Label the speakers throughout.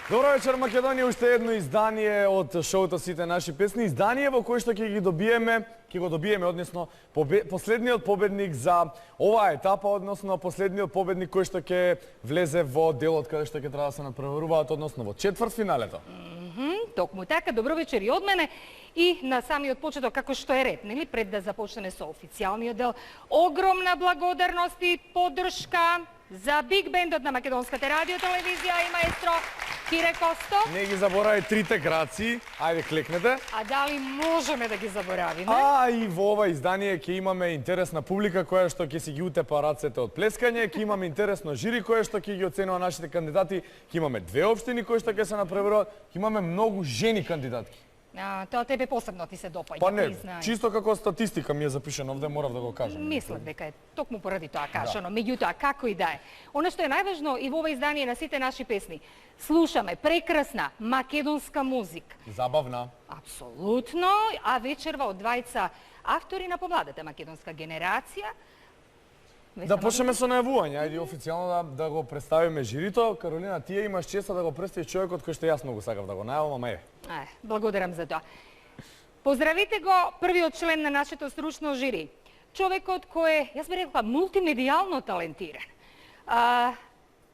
Speaker 1: Добро вечер, Македонија, уште едно издание од шоуто Сите наши песни. Издание во кое што ќе го добиеме, односно последниот победник за оваа етапа, односно последниот победник кој што ќе влезе во делот каде што ќе треба да се надпреваруваат, односно во четвртфиналето.
Speaker 2: Токму така, добро вечер и од мене. И на самиот почеток, како што е ред, нели, пред да започнеме со официјалниот дел, огромна благодарност и поддршка за биг бендот на Македонската радиотелевизија и маестро Кире Косто.
Speaker 1: Не ги заборави трите краци, ајде клекнете.
Speaker 2: А дали можеме да ги заборавиме?
Speaker 1: А и во ова издание ќе имаме интересна публика која што ќе си ги утепа рацете од плескање, ќе имаме интересно жири кое што ќе ги оценува нашите кандидати, ќе имаме две општини кои што ќе се напреваруваат, ќе имаме многу жени кандидатки.
Speaker 2: Тоа тебе посебно ти се допаѓа,
Speaker 1: Па не,
Speaker 2: признај.
Speaker 1: чисто како статистика ми е запишено овде, морав да го кажам.
Speaker 2: Мислам дека е токму поради тоа кажано, меѓутоа како и да е. Она што е најважно и во ова издание на Сите наши песни, слушаме прекрасна македонска музика.
Speaker 1: Забавна.
Speaker 2: Апсолутно, а вечерва од двајца автори на помладата македонска генерација.
Speaker 1: Да почнеме со најавување, ајде официјално да го представиме жирито. Каролина, тие имаш честа да го представиш човекот кој што јас многу сакав да го најавам, ама е.
Speaker 2: Благодарам за тоа. Поздравите го првиот член на нашето стручно жири. Човекот кој е, јас би рекла, мултимедијално талентиран.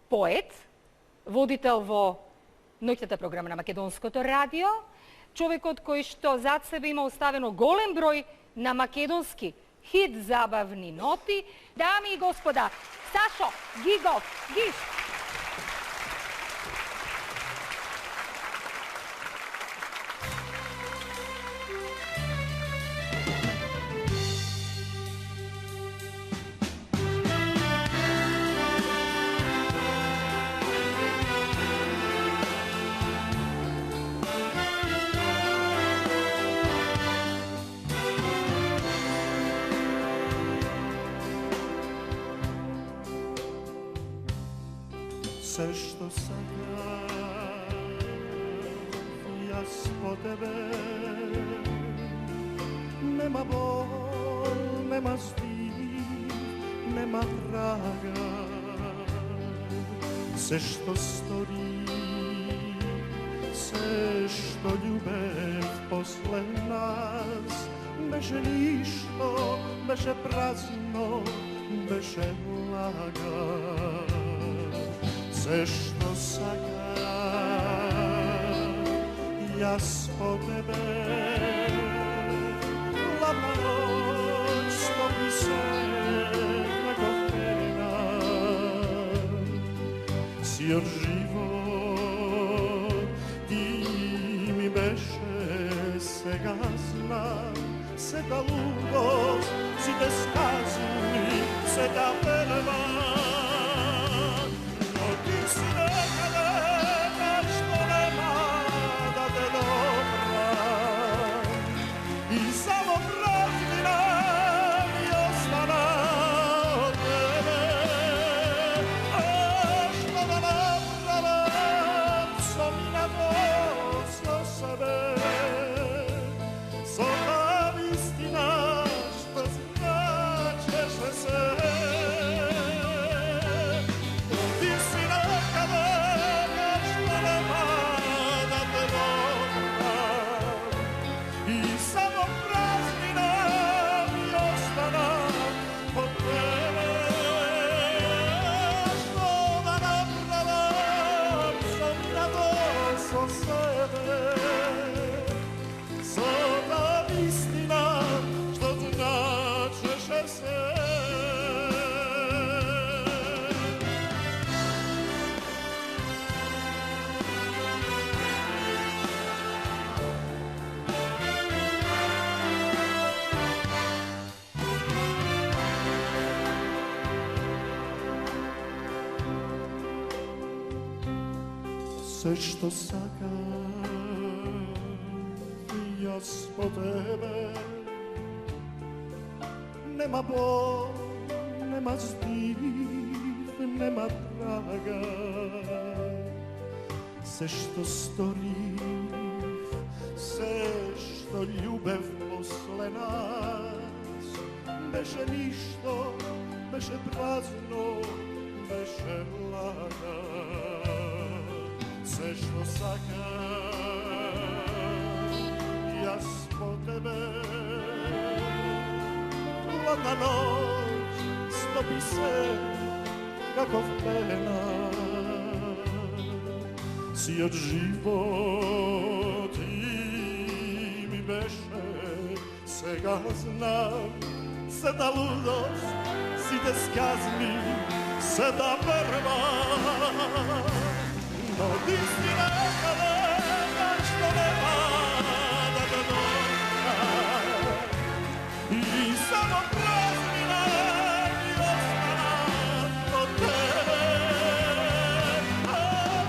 Speaker 2: Поет, водител во ноќната програма на Македонското радио, човекот кој што зад себе има оставено голем број на македонски хит забавни ноти. Дами и господа, Сашо Гигов Гиш.
Speaker 3: Се што сакам јас по тебе, нема бол, нема стив, нема трага. Се што стори, се што љубев после нас, беше ништо, беше празно, беше лага. Се што сакам јас по тебе, ладна ноќ стопи се како пена, си од живот ти ми беше, сега знам, се да лудост, сите сказни, се да верба. Si nekada nešto nema da te dobram I samo praznina mi ostana od tebe A što da napravim što mi nadoslo sebe So ta istina što značeš se Се што сакам јас по тебе, нема бол, нема здив, нема трага. Се што сторив, се што љубев после нас, беше ништо, беше празно, беше лага. Се што сакам јас по тебе. Ладна ноќ стопи се како в пена. Си од живот и ми беше, сега знам, се да лудост, сите сказми, се да верба. Но истина каде што нема да те дојка. И само празнина ми остана од тебе. А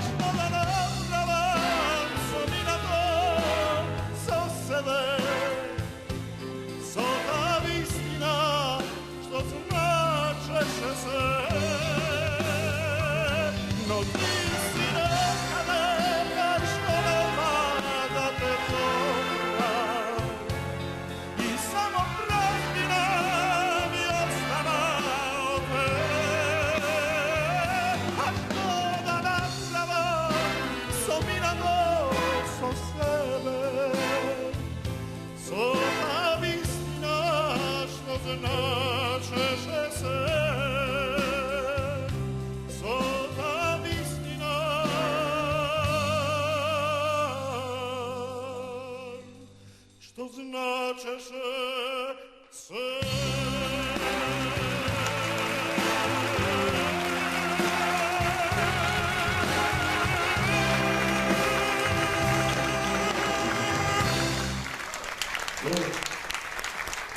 Speaker 3: што да направам со минато, со себе, со таа вистина што значеше се. Но ти си некаде што нема да те дојка. И само празнина ми остана од тебе. А што да направам со минато, со себе, со таа вистина што значеше се. Со таа вистина што значеше се.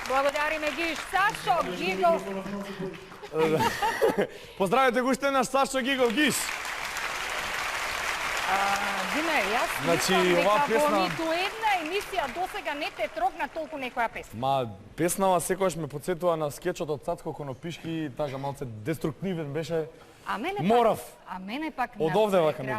Speaker 2: Благодариме Гиш. Сашо Гигов.
Speaker 1: Поздравете го уште наш Сашо Гигов Гиш.
Speaker 2: Диме, јас
Speaker 1: Значи,
Speaker 2: мислам
Speaker 1: оваа
Speaker 2: дека
Speaker 1: песна-
Speaker 2: во ниту една емисија досега не те трогна толку некоја песна.
Speaker 1: Ма, песнава секогаш ме потсетува на скечот од Цацко Конопишки, така малце деструктивен беше.
Speaker 2: А мене
Speaker 1: Морав.
Speaker 2: А мене пак
Speaker 1: Од овде вака ми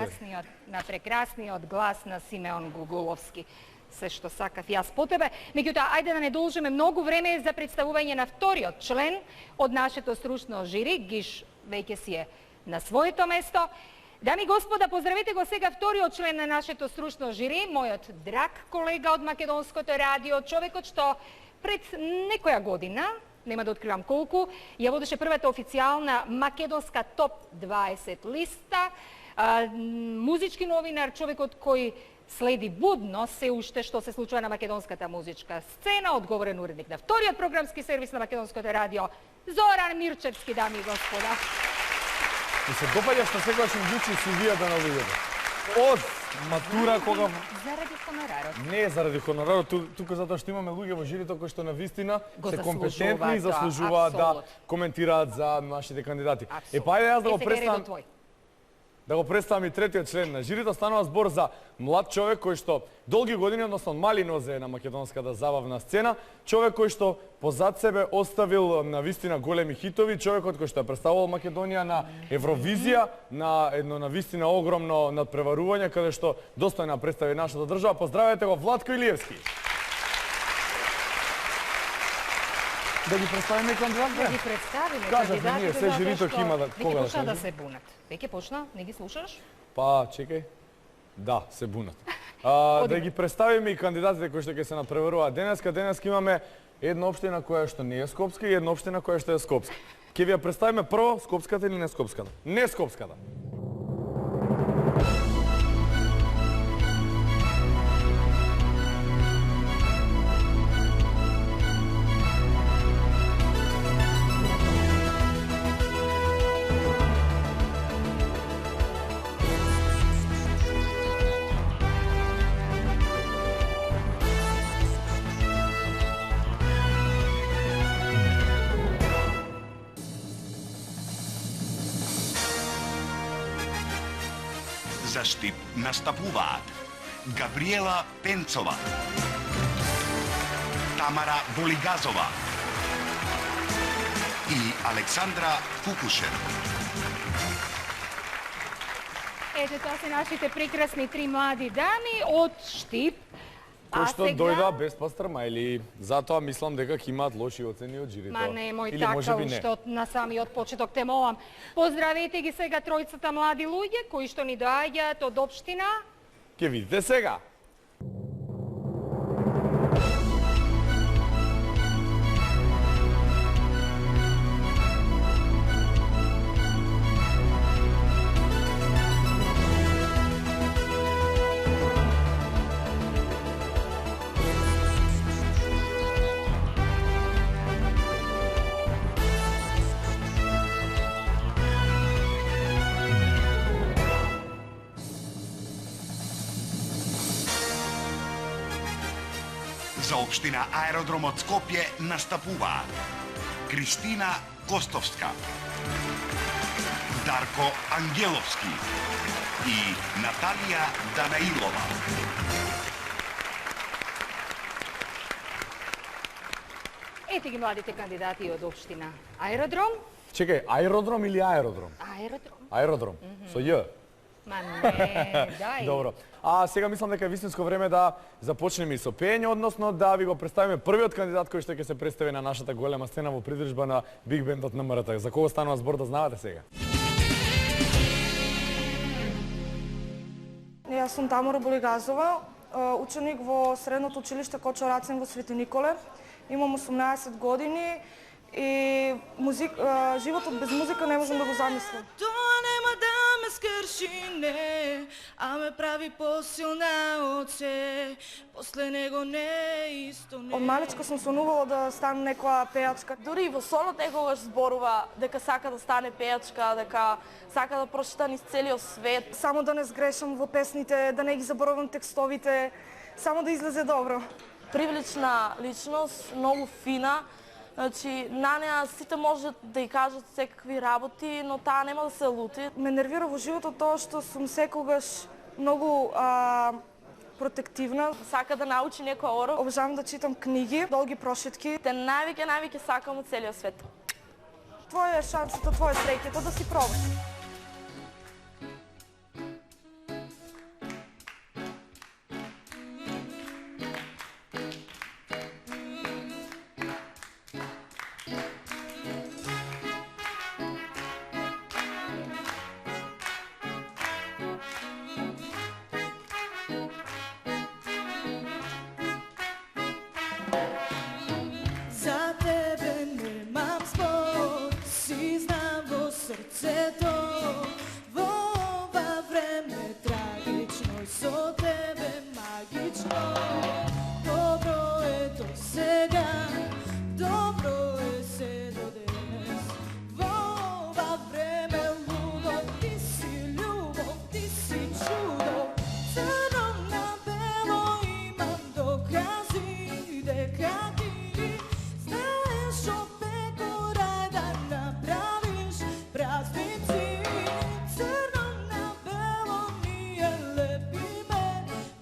Speaker 2: на прекрасниот глас на Симеон Гугуловски. Се што сакав јас по тебе. Меѓутоа, ајде да не должиме многу време за представување на вториот член од нашето стручно жири. Гиш веќе си е на своето место. Дами и господа, поздравете го сега вториот член на нашето стручно жири, мојот драг колега од Македонското радио, човекот што пред некоја година, нема да откривам колку, ја водеше првата официјална македонска топ 20 листа, музички новинар, човекот кој следи будно се уште што се случува на македонската музичка сцена, одговорен уредник на вториот програмски сервис на Македонското радио, Зоран Мирчевски, дами и господа.
Speaker 1: И се допаѓа што секогаш им учи CV-та на луѓето. Од матура кога
Speaker 2: Заради хонорарот.
Speaker 1: не е заради хонорарот, тука затоа што имаме луѓе во жирито кои што навистина
Speaker 2: Го
Speaker 1: се
Speaker 2: заслужуваат,
Speaker 1: компетентни и
Speaker 2: да,
Speaker 1: заслужуваат да
Speaker 2: апсолут.
Speaker 1: коментираат за нашите кандидати.
Speaker 2: Апсолут.
Speaker 1: Па ајде јас да го
Speaker 2: Сега е редот
Speaker 1: представам.
Speaker 2: твој.
Speaker 1: Да го представам и третиот член на жирито, станува збор за млад човек кој што долги години, односно мали нозе е на македонската забавна сцена, човек кој што позад себе оставил на вистина големи хитови, човекот кој што ја представувал Македонија на Евровизија, на едно на вистина огромно надпреварување каде што достојно представи нашата држава. Поздравете го Владко Илиевски. Да ги представиме кандидатите?
Speaker 2: Да ги представиме
Speaker 1: Кажавме
Speaker 2: кандидатите,
Speaker 1: ние, се
Speaker 2: затоа
Speaker 1: жирито
Speaker 2: што
Speaker 1: ќе има
Speaker 2: веќе
Speaker 1: кога да
Speaker 2: почна да
Speaker 1: кажем.
Speaker 2: се бунат. Веќе почна, не ги слушаш?
Speaker 1: Па, чекај. Да, се бунат. Да ги представиме и кандидатите кои што ќе се надпреваруваат денеска. Денеска имаме една општина која што не е Скопска и една општина која што е Скопска. Ќе ви ја представиме прво Скопската или не Скопската? Не Скопската.
Speaker 4: За Штип настапуваат Габриела Пенцова, Тамара Волигазова и Александра Кукушев.
Speaker 2: Ете, тоа се нашите прекрасни три млади дами од Штип.
Speaker 1: кои
Speaker 2: А
Speaker 1: што
Speaker 2: сега?
Speaker 1: дојда без пастрма или затоа мислам дека ќе имаат лоши оцени од жирито.
Speaker 2: Ма немој
Speaker 1: или
Speaker 2: така,
Speaker 1: можеби не.
Speaker 2: уште на самиот почеток те молам. Поздравете ги сега тројцата млади луѓе кои што ни доаѓаат од општина.
Speaker 1: Ќе видите сега.
Speaker 4: За општина Аеродром од Скопје настапуваат Кристина Костовска, Дарко Ангеловски и Наталија Данаилова.
Speaker 2: Ете ги младите кандидати од општина Аеродром.
Speaker 1: Чекај, аеродром или аеродром?
Speaker 2: Аеродром.
Speaker 1: Аеродром. Со Ј.
Speaker 2: Ма не, дај.
Speaker 1: Добро. А сега мислам дека е вистинско време да започнеме и со пеење, односно да ви го представиме првиот кандидат кој што ќе се представи на нашата голема сцена во придружба на Биг Бендот на МРТ. За кого станува збор да знаете сега?
Speaker 5: Јас сум Тамара Булигазова, ученик во средното училиште Кочо Рацин во Свети Николе. Имам 18 години и животот без музика не можам да го замислам.
Speaker 6: Тоа нема да ме скрши, не, а ме прави посилна од се. После него не исто не.
Speaker 5: Од малечка сум сонувала да станам некоја пејачка.
Speaker 7: Дури и во соло некогаш зборува дека сака да стане пејачка, дека сака да прочита низ целиот свет.
Speaker 5: Само да не сгрешам во песните, да не ги заборавам текстовите, само да излезе добро.
Speaker 7: Привлечна личност, многу фина. Значи, на неа сите можат да ја кажат секакви работи, но таа нема да се лути.
Speaker 5: Ме нервира во животот тоа што сум секогаш многу протективна.
Speaker 7: Сака да научи некој урок.
Speaker 5: Обожавам да читам книги, долги прошетки.
Speaker 7: Те највеќе сакам од целиот свет.
Speaker 5: Твоја е шансата, твоја среќата да си пробаш.
Speaker 6: За тебе немам збор, си знам во срцето. Во ова време трагично и со тебе магично. Добро е до сега, добро е се до денес. Во ова време лудо, ти си љубов, ти си чудо. Црно на бело имам докази дека ти знаеш опеко рај да направиш празници. Црно на бело ние лепиме,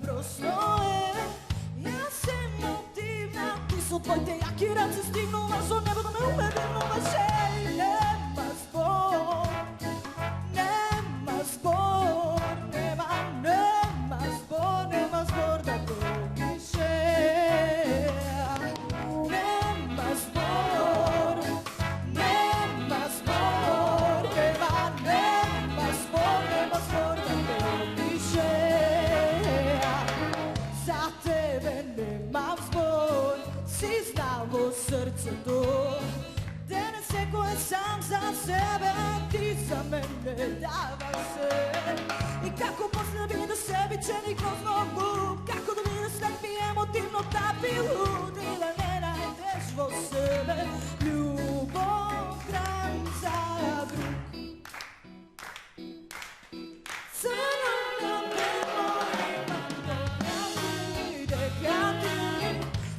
Speaker 6: просто е. Јас сум мотивна, ти со твоите јаки раце стигнува со небо да ме убедуваш. Нема збор, нема збор, нема збор да помише. Нема збор, нема збор да помише. За тебе немам збор, си знам во срцето. Денес секој е сам за себе, ти за мене даваш се. И како после да биде себичен и грозно глуп, како да биде слепи емотивно тапи луд и да не најдеш во себе љубов граница друг. Црно на бело имам докази дека ти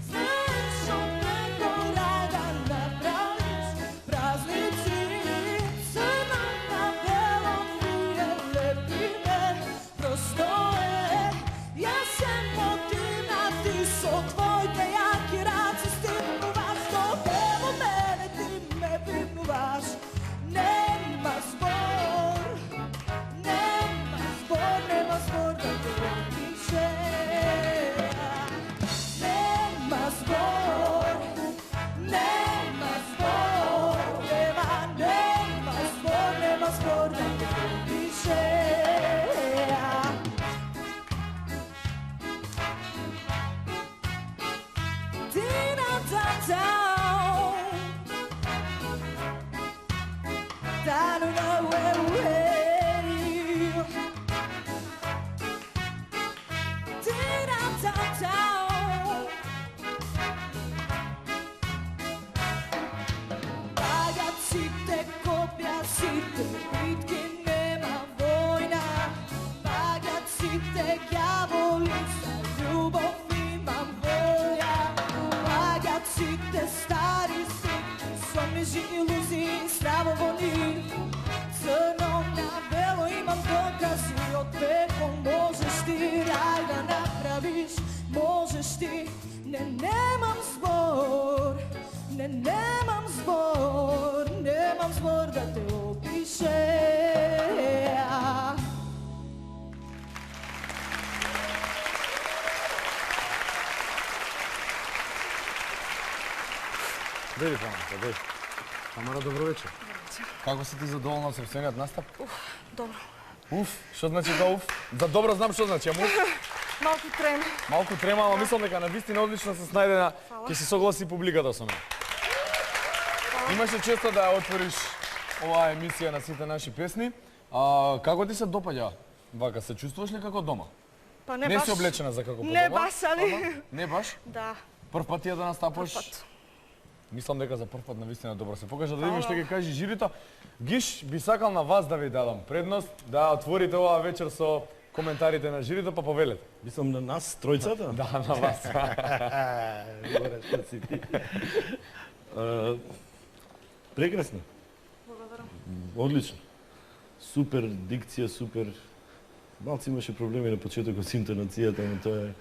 Speaker 6: знаеш опеко рај да направиш празници. Црно на бело ние лепиме, просто е. Јас сум мотивна, ти со твоите јаки раце стигнуваш до тебе. Мене ти ме nema zbor da te opiše. I don't know where we're down. Bagacite, kopjacite, bitke nema vojna. Bagacite, djavolica, ljubov imam volja. Bagacite, stari stik, somniži iluziji, stravovoni. Crno na belo imam dokazi, od peko možeš ti raj da napraviš, možeš ti. Ne, nemam zbor, ne, nemam zbor, nemam zbor da te opiše.
Speaker 1: Дојди, Тамара, дојди. Тамара, добро вечер. Како си ти задоволна со вседниот настап?
Speaker 5: Добро.
Speaker 1: Уф, што значи да уф? За добро знам што значи, ама уф.
Speaker 5: Малку трема.
Speaker 1: Малку трема, ама мислам дека навистина одлично се снајдена, ќе се согласи публиката со мене. Имаше често да ја отвориш оваа емисија на сите наши песни. Како ти се допаѓа? Вака, се чувствуваш ли како дома?
Speaker 5: Па не
Speaker 1: Не
Speaker 5: баш.
Speaker 1: си облечена за како по
Speaker 5: Не
Speaker 1: дома?
Speaker 5: баш, али.
Speaker 1: Ама? Не баш?
Speaker 5: Да.
Speaker 1: Прв пат ти ја да настапаш?
Speaker 5: Прв пат.
Speaker 1: Мислам дека за прв пат навистина добро се покажа, да видиме што ќе каже жирито. Гиш, би сакал на вас да ви дадам предност, да отворите оваа вечер со коментарите на жирито, па повелете.
Speaker 3: Мислам на нас, тројцата?
Speaker 1: Да, на вас.
Speaker 3: Добре, што си ти. Прекрасно.
Speaker 5: Благодарам.
Speaker 3: Одлично. Супер дикција, супер. Малци имаше проблеми на почетокот со интонацијата, но тоа е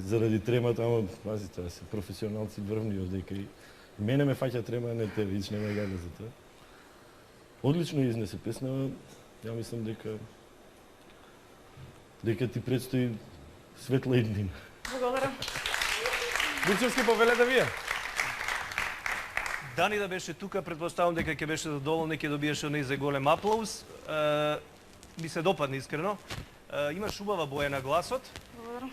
Speaker 3: заради тремата, ама пази, тоа се професионалци врвни овдека и мене ме фаќа трема, не те, вич нема гадна за тоа. Одлично изнесе песна, ја мислам дека ти предстои светла иднина.
Speaker 5: Благодарам.
Speaker 1: Дучевски, повелете вие.
Speaker 8: Дани да беше тука, предпоставам дека ќе беше задоволен, ќе добиеше оној за голем аплауз. Ми се допадна искрено. Имаш убава боја на гласот.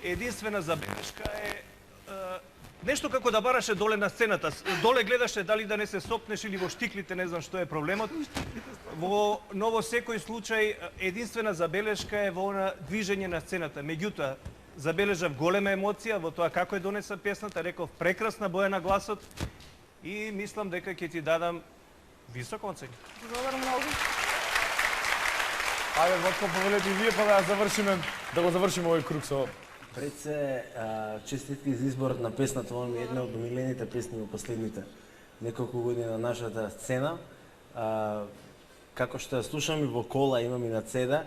Speaker 8: Единствена забелешка е нешто како да бараше доле на сцената. Доле гледаше дали да не се сопнеш или во штиклите, не знам што е проблемот. Но во секој случај единствена забелешка е во она движење на сцената. Меѓутоа, забележав голема емоција во тоа како е донеса песната, реков прекрасна боја на гласот и мислам дека ќе ти дадам висока оценка.
Speaker 5: Благодарам многу.
Speaker 1: Ајде, Вотко, повелете и вие, па да го завршиме овој круг со...
Speaker 9: Пред се, честитки за избор на песната, ова ми е една од омилените песни во последните неколку години на нашата сцена. Како што ја слушам и во кола, имам и на CD,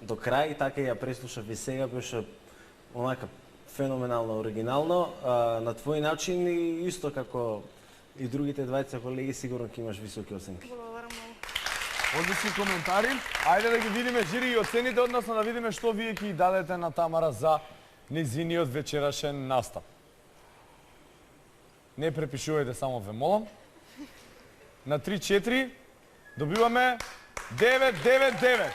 Speaker 9: до крај, така и ја преслушав и сега, беше онака феноменално, оригинално, на твој начин и исто како и другите двајца колеги, сигурно ќе имаш високи оценки.
Speaker 5: Благодарам многу.
Speaker 1: Одлични коментари. Ајде да ги видиме жири и оцените, односно да видиме што вие ќе дадете на Тамара за незиниот вечерашен настап. Не препишувајте, само ве молам. На 3-4 добиваме 9-9-9.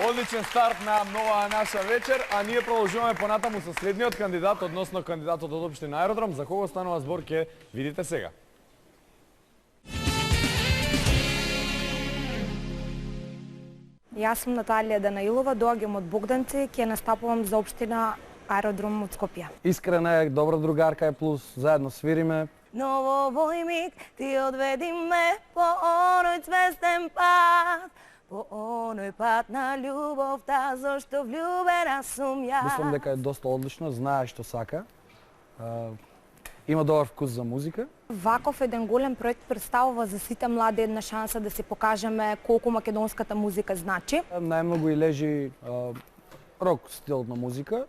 Speaker 1: Одличен старт на нова наша вечер, а ние продолжуваме понатаму со следниот кандидат, односно кандидатот од општина Аеродром. За кого станува збор ќе видите сега.
Speaker 10: Јас сум Наталија Данаилова, доаѓам од Богданци, ќе настапувам за општина Аеродром од Скопје.
Speaker 11: Искрена е, добра другарка е, плюс заедно свириме.
Speaker 6: Но во овој миг ти одведи ме по оној цвестен пат, по оној пат на љубовта, зашто влюбена сум ја.
Speaker 11: Мислам дека е доста одлично, знае што сака. Има добар вкус за музика.
Speaker 10: Ваков еден голем проект представува за сите млади една шанса да се покажеме колку македонската музика значи.
Speaker 11: Најмногу и лежи рок стил на музика.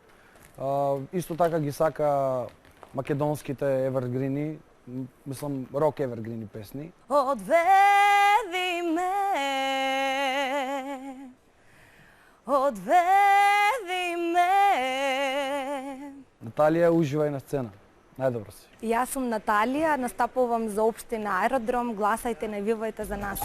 Speaker 11: Исто така ги сака македонските евергрини, мислам рок евергрини песни.
Speaker 6: Одведи ме, одведи ме.
Speaker 11: Наталија, уживај на сцена. Најдобро си.
Speaker 10: Јас сум Наталија, настапувам за општина Аеродром, гласајте, навивајте за нас.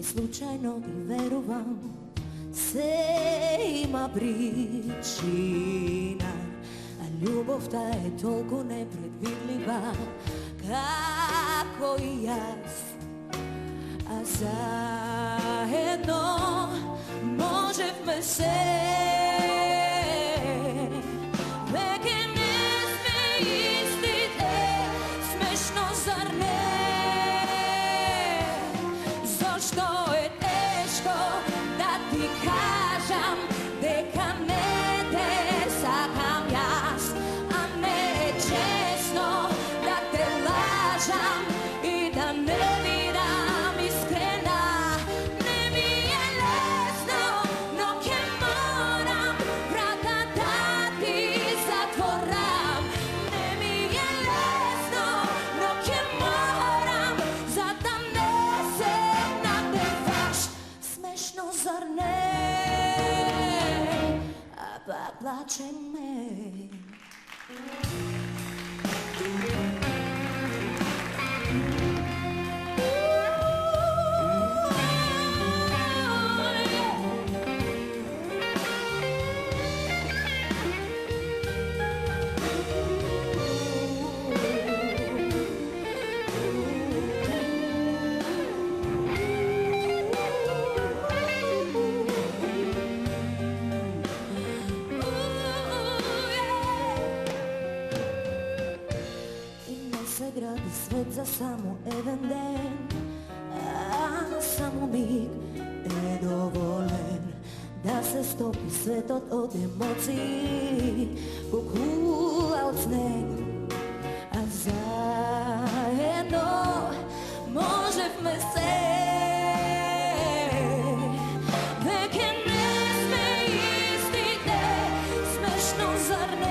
Speaker 6: случајно и верувам, се има причина, а љубовта е толку непредвидлива, како и јас. А заедно можевме се. Веќе не сме истите, смешно зар не? Зошто е тешко да ти кажам дека не те сакам јас, а не е честно да те лажам и да не видам искрена. Не ми е лесно, но ќе морам врата да ти затворам. Не ми е лесно, но ќе морам, за да не се надеваш. Смешно зар не? А пак плачеме. Гради свет за само еден ден, а само миг е доволен да се стопи светот од емоции, кукула од снег. А заедно можевме се. Веќе не сме истите, смешно зар не?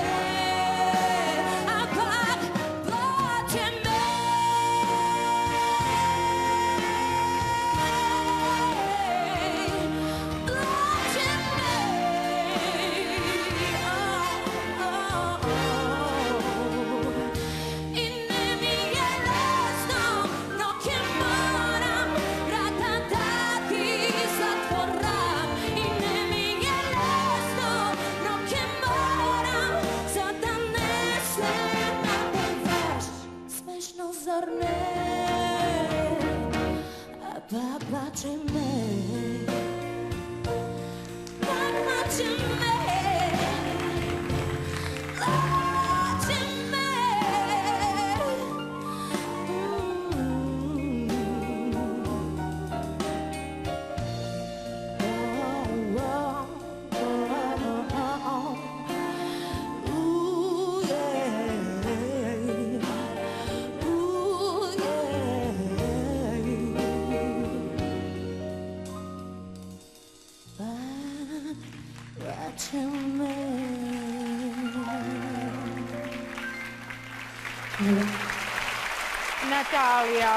Speaker 2: Наталија,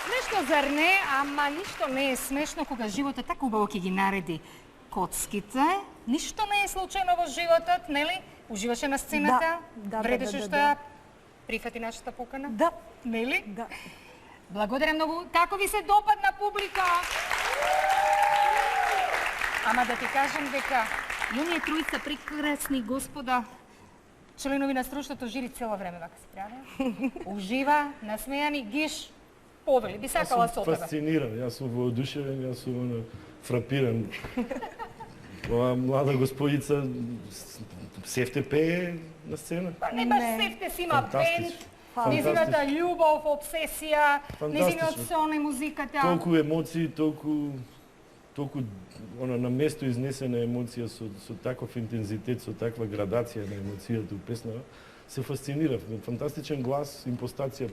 Speaker 2: смешно зар не? Ама ништо не е смешно кога животот така убаво ќе ги нареди коцките. Ништо не е случајно во животот, нели? Уживаше на сцената? Вредеше што ја прифати нашата покана?
Speaker 10: Да.
Speaker 2: Нели?
Speaker 10: Да.
Speaker 2: Благодарам многу. Како ви се допадна публика? Ама да ти кажам дека и оние тројца прекрасни господа, членови на стручното жири, цело време вака се правеа. Ужива, насмејани, гиш, повели, би сакала со тебе.
Speaker 3: Јас сум фасциниран, јас сум воодушевен, јас сум фрапиран. Ова млада господица севте пее на сцена.
Speaker 2: Па не баш севте си има бенд, низината љубов, обсесија, низиниот сон и музиката.
Speaker 3: Толку емоции, толку на место изнесена емоција со таков интензитет, со таква градација на емоцијата у песнава, се фасцинирав. Фантастичен глас, импостација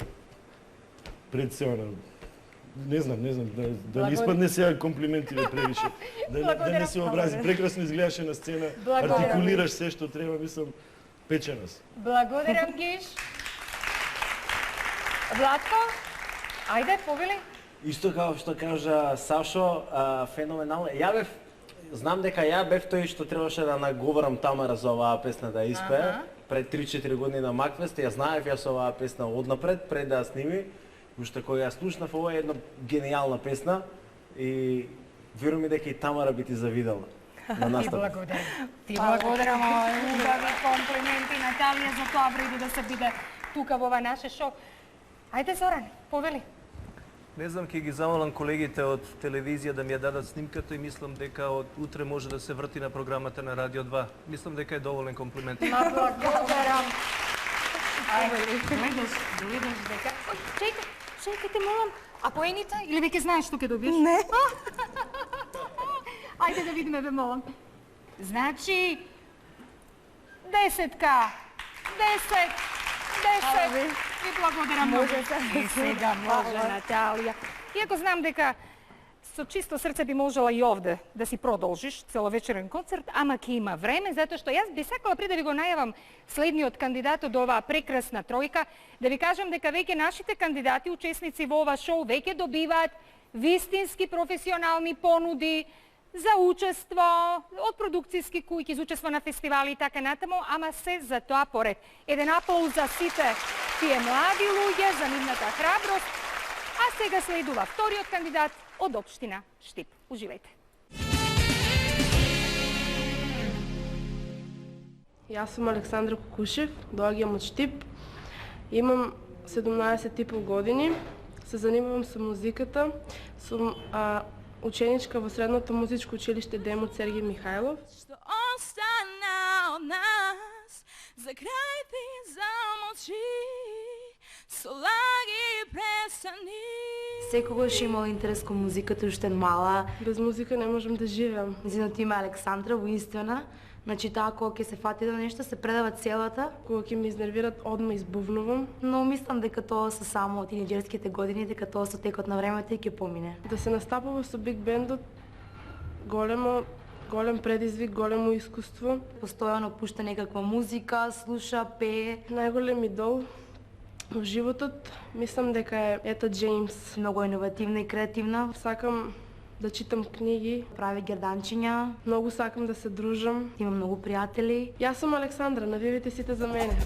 Speaker 3: пред сцена. Не знам, да не испадне сега комплиментиве превише. Да не се образи. Прекрасно изгледаше на сцена, артикулираш се што треба, мислам, печена си.
Speaker 2: Благодарам, Гиш. Владко, ајде, повели.
Speaker 9: Исто како што кажа Сашо, феноменално. Знам дека ја бев тој што требаше да наговорам Тамара за оваа песна да испее. Пред 3-4 години на Макфест, ја знаев со оваа песна однапред, пред да ја сними. Уште кога ја слушнав, ова е една гениална песна. и верувам дека и Тамара би ти завидела на
Speaker 2: Ти
Speaker 9: настап.
Speaker 2: благодарам. Ти благодарам, убави комплименти, Наталија, за тоа вреди да се биде тука во ова наше шоу. Ајде, Зоран, повели.
Speaker 8: Не знам, ќе ги замолам колегите од телевизија да ми ја дадат снимката и мислам дека од утре може да се врти на програмата на Радио 2. Мислам дека е доволен комплимент.
Speaker 2: Ма благодарам. Ајде, гледаш дека... Чекайте, молам. А поените? Или веќе знаеш што ќе добиеш?
Speaker 10: Не.
Speaker 2: Ајде да видиме, бе, молам. Значи... 10-ка. 10. Ви благодарам многу. И сега може, Наталија. Иако знам дека со чисто срце би можела и овде да си продолжиш целовечерен концерт, ама ќе има време, затоа што јас би сакала пред да ви го најавам следниот кандидат од оваа прекрасна тројка, да ви кажам дека веќе нашите кандидати, учесници во ова шоу, веќе добиваат вистински професионални понуди за учество од продукцијски куќи, за учество на фестивали и така натаму, ама се за тоа поред. Еден аплауз за сите тие млади луѓе, за нивната храброст. А сега следува вториот кандидат од општина Штип. Уживајте.
Speaker 12: Јас сум Александра Кукушев, доаѓам од Штип. Имам 17,5 години, се занимавам со музиката. Сум ученичка во средното музичко училиште Демот Сергеј Михајлов.
Speaker 6: Што остана од нас, за крај ти замолчи, со лаги престани.
Speaker 13: Секогаш имала интерес кон музиката уште мала.
Speaker 12: Без музика не можам да живеам.
Speaker 13: Незиното име е Александра, воинствена. Значи таа кога ќе се фати до нешто, се предава целата.
Speaker 12: Кога ќе ме изнервират, одма избувнувам.
Speaker 13: Но мислам дека тоа се само тинеџерските години, дека тоа со текот на времето и ќе помине.
Speaker 12: Да се настапува со биг бендот, голем предизвик, големо искуство.
Speaker 13: Постојано пушта некаква музика, слуша, пее.
Speaker 12: Најголем идол во животот, мислам дека е Ета Джеймс.
Speaker 13: Многу иновативна и креативна.
Speaker 12: Сакам да читам книги,
Speaker 13: прави герданчиња.
Speaker 12: Многу сакам да се дружам.
Speaker 13: Имам многу пријатели.
Speaker 12: Јас сум Александра, навивите сите за мене.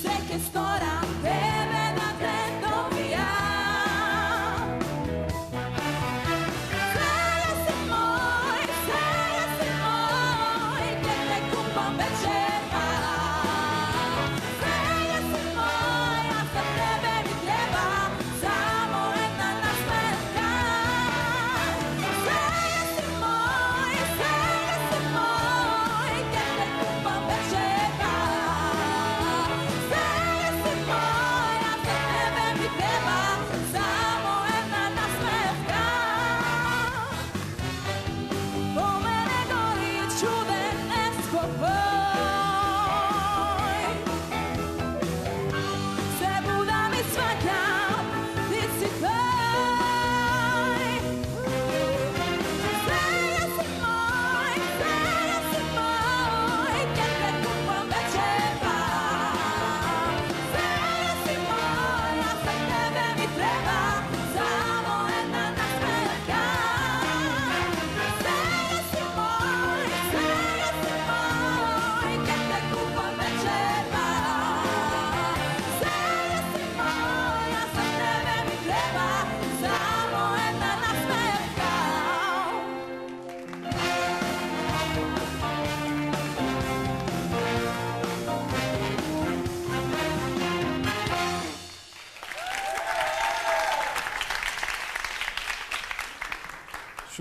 Speaker 6: Sei che storia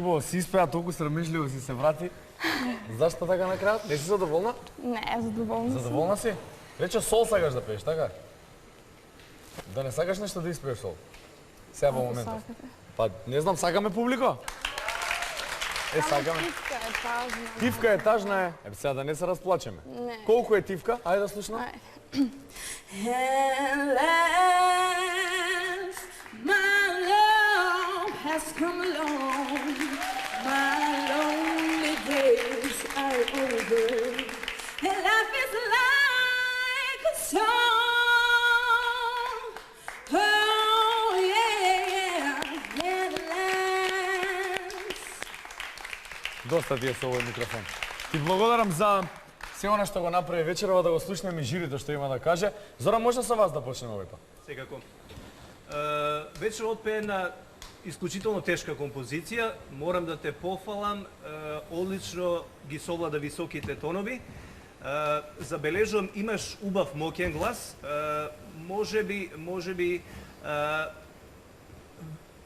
Speaker 1: Хубаво, си испеа толку срамежливо си се врати. Зашто така на крајот? Не си задоволна?
Speaker 14: Не, задоволна сум.
Speaker 1: Задоволна си? Рече сол сакаш да пееш, така? Да не сакаш нешто да испееш сол? Сега во моментот. Па не знам, сакаме публика? Сакаме.
Speaker 14: Тивка е тажна.
Speaker 1: Тивка е тажна е. Сега да не се расплачеме.
Speaker 14: Не.
Speaker 1: Колку е тивка? Ајде да слушнам.
Speaker 6: My love has come along. My lonely days are over. And life is like a song. Oh yeah, and last.
Speaker 1: Доста ти е со овој микрофон. Ти благодарам за се она што го направи вечерова, да го слушнеме и жирито што има да каже. Зора, може со вас да почнеме овој пат?
Speaker 8: Секако. Вечер отпее една исклучително тешка композиција. Морам да те пофалам. Одлично ги совлада високите тонови. Забележувам, имаш убав моќен глас. Може би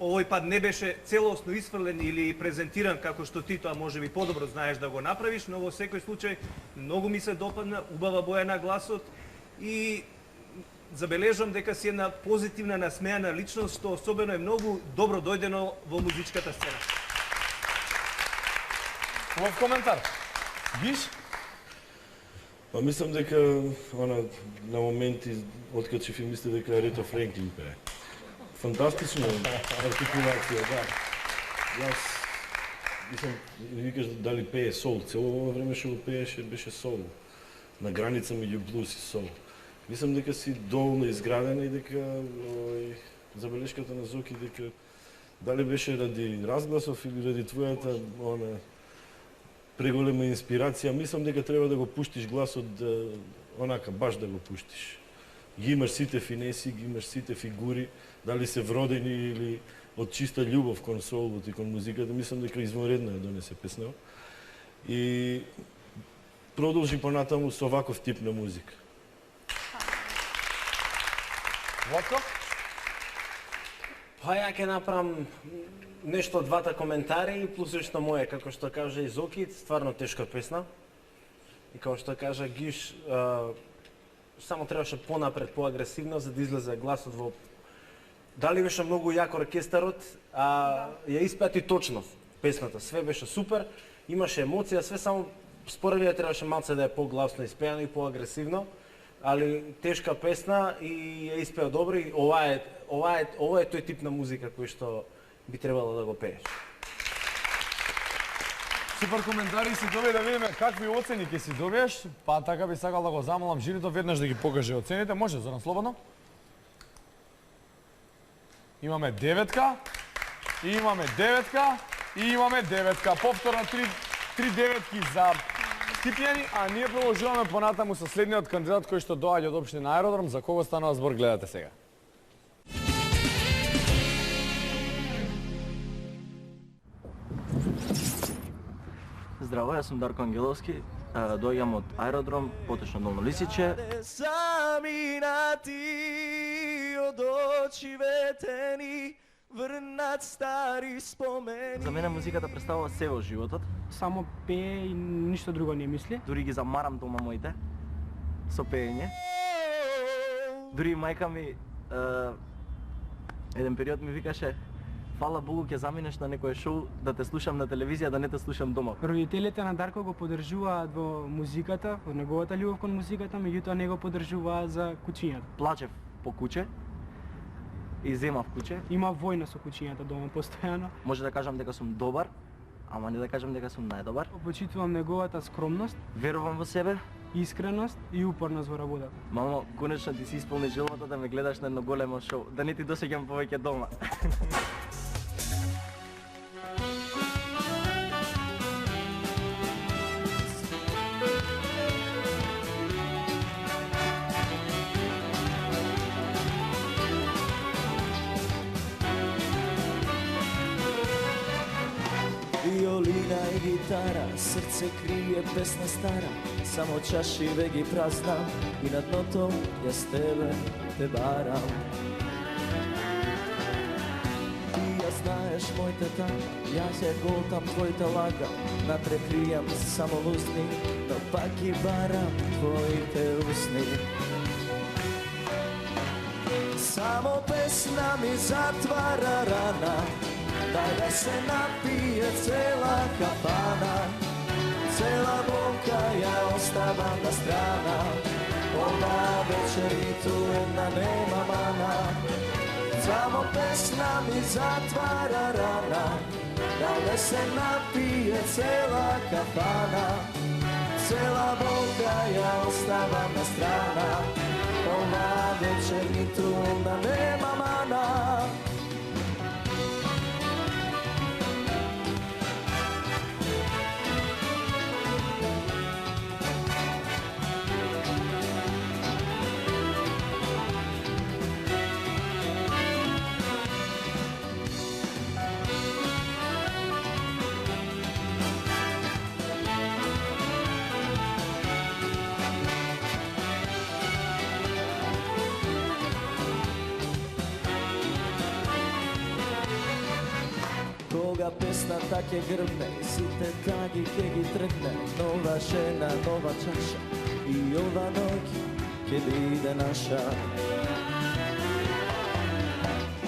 Speaker 8: овој пат не беше целосно исфрлен или презентиран како што ти тоа можеби подобро знаеш да го направиш, но во секој случај многу ми се допадна, убава боја на гласот и забележувам дека си една позитивна, насмеана личност, што особено е многу добро дојдено во музичката сцена.
Speaker 1: Убав коментар. Гиш?
Speaker 3: Па мислам дека на моменти откачив и мисли дека Арета Френклин пее. Фантастична артикулација, да. Јас мислам, викаш дали пее сол, цело ова време што го пееше беше сол. На граница меѓу блуз и сол. Мислам дека си доволно изградена и дека забелешката на Зоки дека дали беше ради разгласов или ради твојата преголема инспирација, мислам дека треба да го пуштиш гласот онака баш да го пуштиш. Ги имаш сите финеси, ги имаш сите фигури, дали се вродени или од чиста љубов кон солот и кон музиката, мислам дека извонредно ја донесе песна. И продолжи понатаму со ваков тип на музика.
Speaker 1: Владко?
Speaker 9: Па ја ќе направам нешто од двата коментари плюс уште моје, како што кажа и Зоки, стварно тешка песна. И како што кажа Гиш, само требаше понапред, поагресивно, за да излезе гласот во... Дали беше многу јак оркестарот, ја испеати точно песната. Све беше супер, имаше емоција, све само според ја требаше малце да е погласно испеано и поагресивно, али тешка песна и ја испеа добро и ова е тој тип на музика кој што би требало да го пееш.
Speaker 1: Супер коментари си добија, да видиме какви оцени ќе си добиеш, па така би сакал да го замолам жирито веднаш да ги покаже оцените. Може, Зоран, слободно? Имаме деветка, и имаме деветка, и имаме деветка. Повторно три деветки за Стипјани, а ние продолжуваме понатаму со следниот кандидат кој што доаѓа од општина Аеродром. За кого станува збор, гледате сега.
Speaker 15: Здраво, јас сум Дарко Ангеловски, доаѓам од Аеродром, поточно Долно Лисиче.
Speaker 16: Заминати од очи ветени, врнат стари спомени.
Speaker 15: За мене музиката представува се во животот.
Speaker 17: Само пее и ништо друго не мисли.
Speaker 15: Дури ги замарам дома моите со пеење. Дури мајка ми еден период ми викаше: "Фала Богу, ќе заминеш на некој шоу да те слушам на телевизија, да не те слушам дома."
Speaker 17: Родителите на Дарко го поддржуваат во музиката, во неговата љубов кон музиката, меѓутоа не го поддржуваат за кучињата.
Speaker 15: Плачев по куче и земав куче.
Speaker 17: Има војна со кучињата дома постојано.
Speaker 15: Може да кажам дека сум добар, ама не да кажам дека сум најдобар.
Speaker 17: Почитувам неговата скромност,
Speaker 15: верувам во себе,
Speaker 17: искреност и упорност во работата.
Speaker 15: Мамо, конечно ти си исполни желбата да ме гледаш на едно големо шоу, да не ти досеќам повеќе дома.
Speaker 16: Виолина и гитара, срце крие песна стара, само чашиве ги празнам и на дното јас тебе те барам. И јас знаеш моите тама, јас ја голтам твоите лага, натре кријам само лусни, но пак ги барам твоите усни. Само песна ми затвара рана, дај да се напие цела кафана, цела болка ја оставам на страна, ова вечер ниту една нема мана. Само песна ми затвара рана, дај да се напие цела кафана, цела болка ја оставам на страна, ова вечер ниту една нема мана. Кога песната ќе грбне, сите таги ќе ги тргне, нова жена, нова чаша, и ова ноќ ќе биде наша.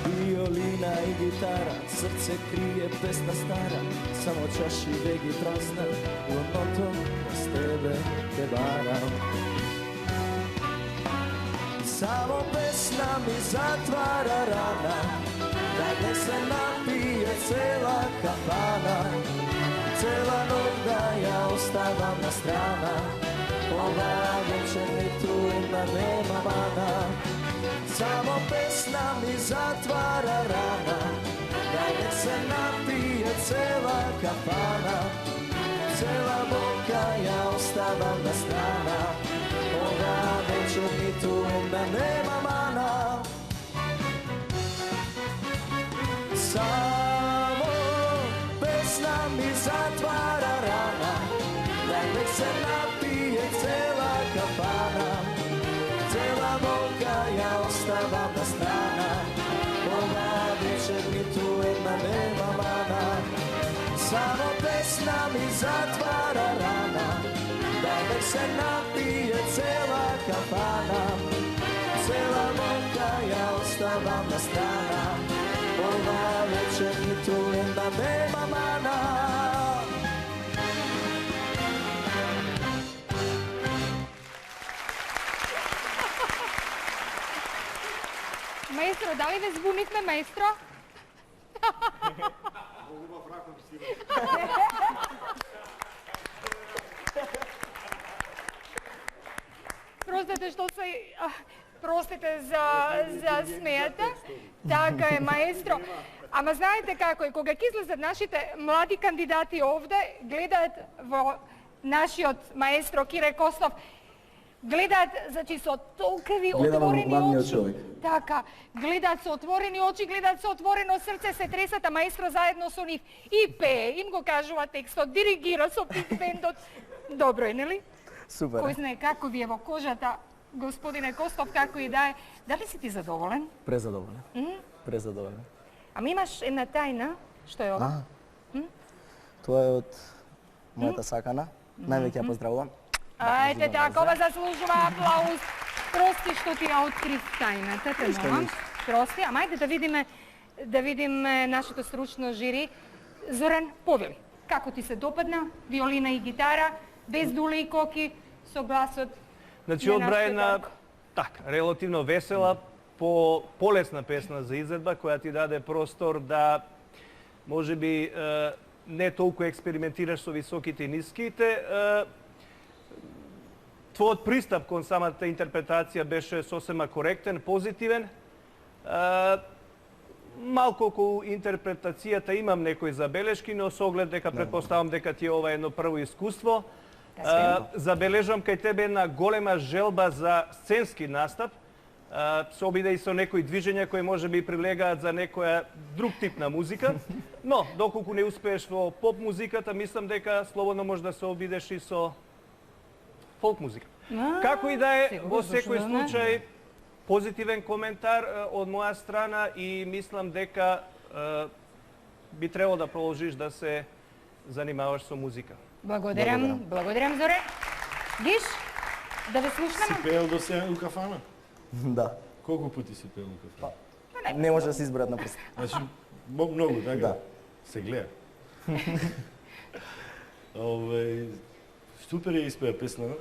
Speaker 16: Виолина и гитара, срце крие песна стара, само чаши веги празна, луното с тебе те барам. Само песна ми затвара рана, дај да се напие цела кафана, цела ноќ да ја оставам на страна, ова вечер ниту една нема мана. Само песна ми затвара рана, дај да се напие цела кафана, цела болка ја оставам на страна, ова вечер ниту една нема мана. Само песна ми затвара рана, дај да се напие цела кафана, цела болка ја оставам на страна, ова вечер ниту една нема мана. Само песна ми затвара рана, дај да се напие цела кафана, цела болка ја оставам на страна, ова вечер ниту една нема мана.
Speaker 2: Маестро, дали ве збунивме, маестро? Простете што се... Простите за смејата. Така е, маестро. Ама знаете како е, кога ќе излезат нашите млади кандидати овде, гледаат во нашиот маестро Кире Костов, гледаат, значи, со толкави отворени очи. Така, гледаат со отворени очи, гледаат со отворено срце, се тресат, а маестро заедно со нив и пее, им го кажува текстот, диригира со биг бендот. Добро е, нели?
Speaker 18: Супер.
Speaker 2: Кој знае како ви е во кожата, господине Костов, како и да е. Дали си ти задоволен?
Speaker 18: Презадоволен. Презадоволен.
Speaker 2: Ама имаш една тајна, што е ова?
Speaker 18: Тоа е од мојата сакана. Највеќе ја поздравувам.
Speaker 2: Ајде така, ова заслужува аплауз. Прости што ти ја открив тајната, те молам. Прости, ама ајде да видиме нашето стручно жири. Зоран, повели, како ти се допадна виолина и гитара, без дуле и коки, со гласот?
Speaker 8: Значи, одбра една релативно весела, полесна песна за изvedба, која ти даде простор да, може би, не толку експериментираш со високите и ниските. Твојот пристап кон самата интерпретација беше сосема коректен, позитивен. Малку околу интерпретацијата имам некои забелешки, но со оглед дека претпоставам дека ти е ова едно прво искуство. Забележам кај тебе една голема желба за сценски настап. Се обиде и со некои движења кои може би прилегаат за некоја друг тип на музика. Но, доколку не успееш во поп музиката, мислам дека слободно може да се обидеш и со фолк музика. Како и да е, во секој случај, позитивен коментар од моја страна и мислам дека би требало да продолжиш да се занимаваш со музика.
Speaker 2: Благодарам, благодарам Зоре. Гиш, да ве слушнеме.
Speaker 3: Си пеел до сега у кафана?
Speaker 18: Да.
Speaker 3: Колку пати си пеел у кафана?
Speaker 18: Не може да се избројат на прст.
Speaker 3: Значи, многу, така?
Speaker 18: Да.
Speaker 3: Се гледа. Супер ја испеа песна,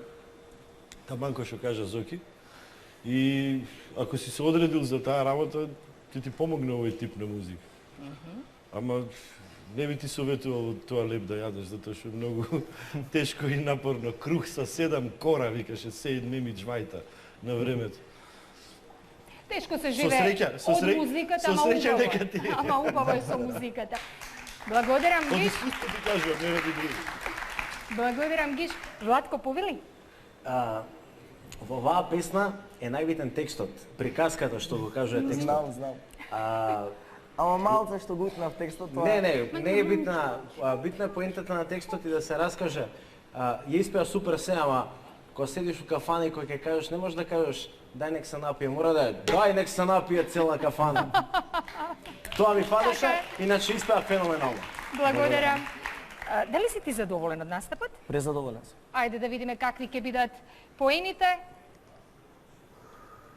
Speaker 3: таманко што кажа Зоки. И ако си се одредил за таа работа, ти помогне овој тип на музика. Ама не би ти советувал тоа леп да јадеш, затоа што многу тешко и напорно. Крух со 7 кора, викаше Сеид Мемидж Вајта на времето.
Speaker 2: Тешко се живее од музиката, ама убаво е. Ама убаво е со музиката. Благодарам, Гиш.
Speaker 3: Од искуство ти кажувам, не ради други.
Speaker 2: Благодарам, Гиш. Владко, повели?
Speaker 9: Во оваа песна е најбитен текстот, приказката што го кажува текстот.
Speaker 18: Знам. Ама малце што гутнав текстот, тоа...
Speaker 9: Не е битна. Битна е поентата на текстот и да се раскаже. Ја испеа супер се, ама кога седиш у кафана и кога ќе кажеш, не можеш да кажеш дај нек се напие, мора да е дај нек се напие цела кафана. Тоа ми фадеше, иначе испеа феноменално.
Speaker 2: Благодарам. Дали си ти задоволен од настапот?
Speaker 18: Презадоволен сум.
Speaker 2: Ајде да видиме какви ќе бидат поените.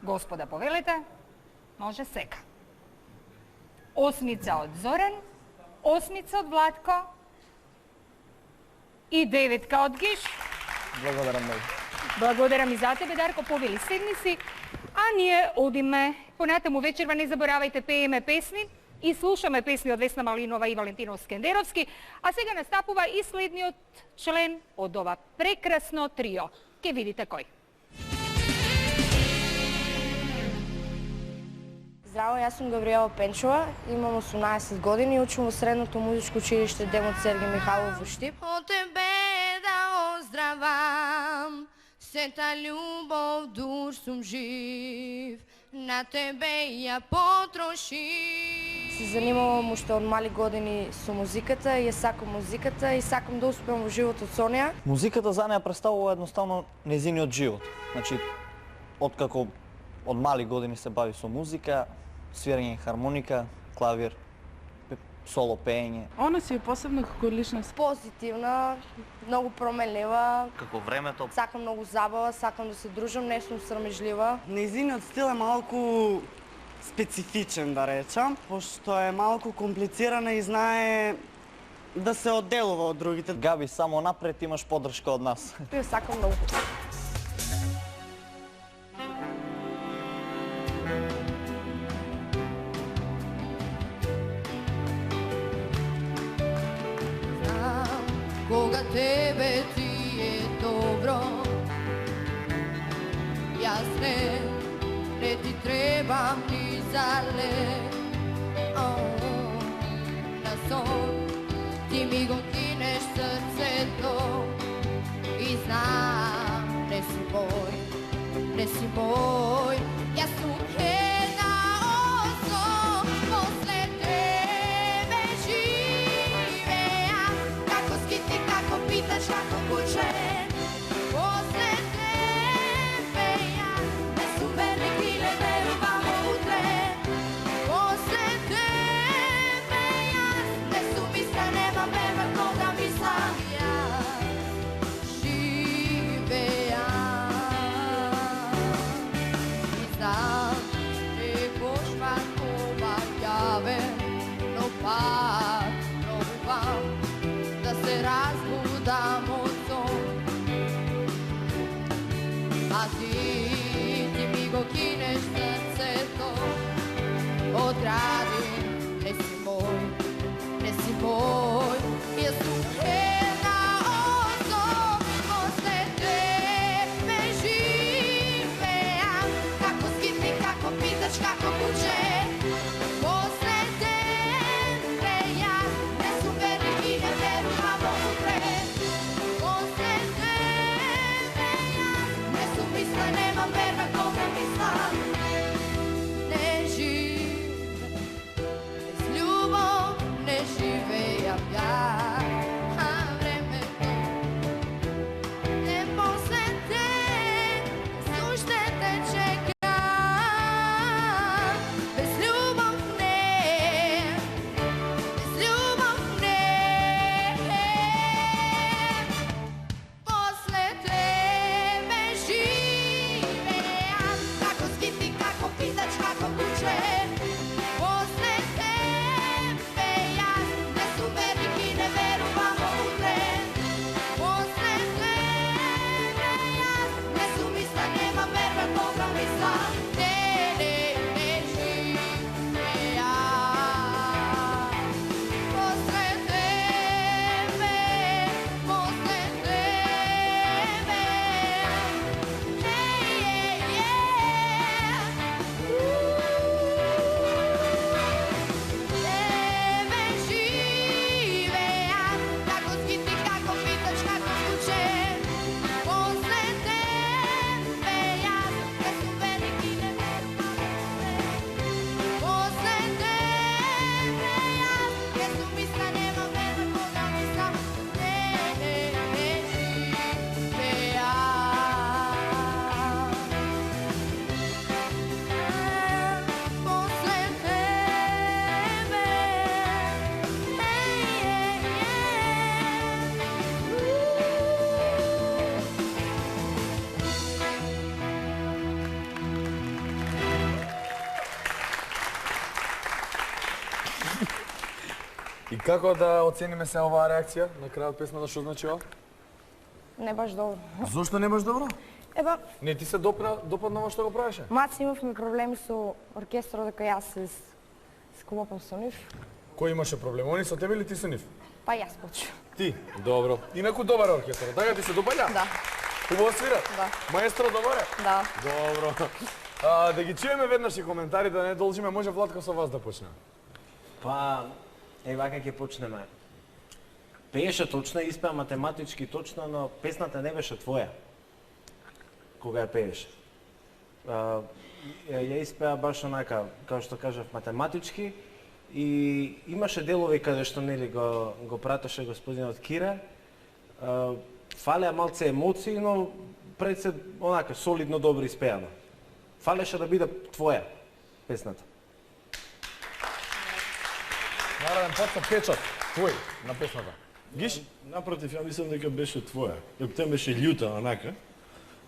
Speaker 2: Господа, повелете. Може сега. 8 од Зоран, 8 од Владко и 9 од Гиш.
Speaker 18: Благодарам многу.
Speaker 2: Благодарам и за тебе, Дарко, повели седни си. А ние одиме понатаму вечерва, не заборавајте, пееме песни и слушаме песни од Весна Малинова и Валентино Скендеровски. А сега настапува и следниот член од ова прекрасно трио. Ке видите кој.
Speaker 19: Здраво, јас сум Габриела Пенчова, имам 18 години и учам во средното музичко училиште Демот Сергеј Михайлов во Штип.
Speaker 20: Од тебе да оздравам, сета љубов душ сум жив, на тебе ја потрошив.
Speaker 19: Се занимавам уште од мали години со музиката и ја сакам музиката и сакам да успеам во животот со неа.
Speaker 18: Музиката за неа представува едноставно незиниот живот. Значи, откако од мали години се бави со музика, свирење хармоника, клавир, соло пеење.
Speaker 12: Она си е посебна како личност.
Speaker 19: Позитивна, многу променлива.
Speaker 18: Како времето.
Speaker 19: Сакам многу забава, сакам да се дружам, не сум срамежлива.
Speaker 21: Нејзиниот стил е малку специфичен, да речам, пошто е малку комплицирана и знае да се одделува од другите.
Speaker 18: Габи, само напред имаш поддршка од нас.
Speaker 19: Ја сакам многу.
Speaker 20: Кога тебе ти е добро, јас не ти требам ни за лек. На сон ти ми го кинеш срцето и знам, не си бој, не си бој. Јас сум една осо, после тебе живеа, како скити, како питаш, како куче. После тебе јас не сум верник и не верувам утре. После тебе јас не сум мисла, немам верба кога мислам јас живеа. И знам, некош вакова јаве, но пак пробувам да се разбудам од сон. А ти ми го кинеш срцето, одради, не си мој, не си мој. Јас сум една осо, после тебе живеа, како скити, како питач, како куче. После тебе јас не сум верник и не верувам во утре. После тебе јас не сум мисла,
Speaker 1: Како да оцениме се оваа реакција на крајот песната, што значи ова?
Speaker 19: Не баш добро.
Speaker 1: Зошто не баш добро?
Speaker 19: Еба,
Speaker 1: Не ти се допадна ова што го правеше?
Speaker 19: маца имавме проблеми со оркестрот, дека јас се склопам со нив.
Speaker 1: Кој имаше проблем? Они со тебе или ти со нив?
Speaker 19: Па јас почнав.
Speaker 1: Ти? Добро. Инаку добар оркестар. Така ти се допаѓа?
Speaker 19: Да.
Speaker 1: Убаво свира?
Speaker 19: Да.
Speaker 1: Маестро добар е?
Speaker 19: Да.
Speaker 1: Добро. Да ги чуеме веднаш и коментарите, да не должиме. Може Владко со вас да почне.
Speaker 9: Па, вака ќе почнеме. Пееше точно, испеа математички точно, но песната не беше твоја. Кога ја пееше. Ја испеа баш онака, како што кажав, математички и имаше делови каде што нели го пратеше господинот Кире. Фалеа малце емоции, но пред се онака солидно добро испеано. Фалеше да биде твоја песната.
Speaker 1: Наравен пат печат твој на песната. Гиш?
Speaker 3: Напротив, ја мислам дека беше твоја. Тем беше љута, онака.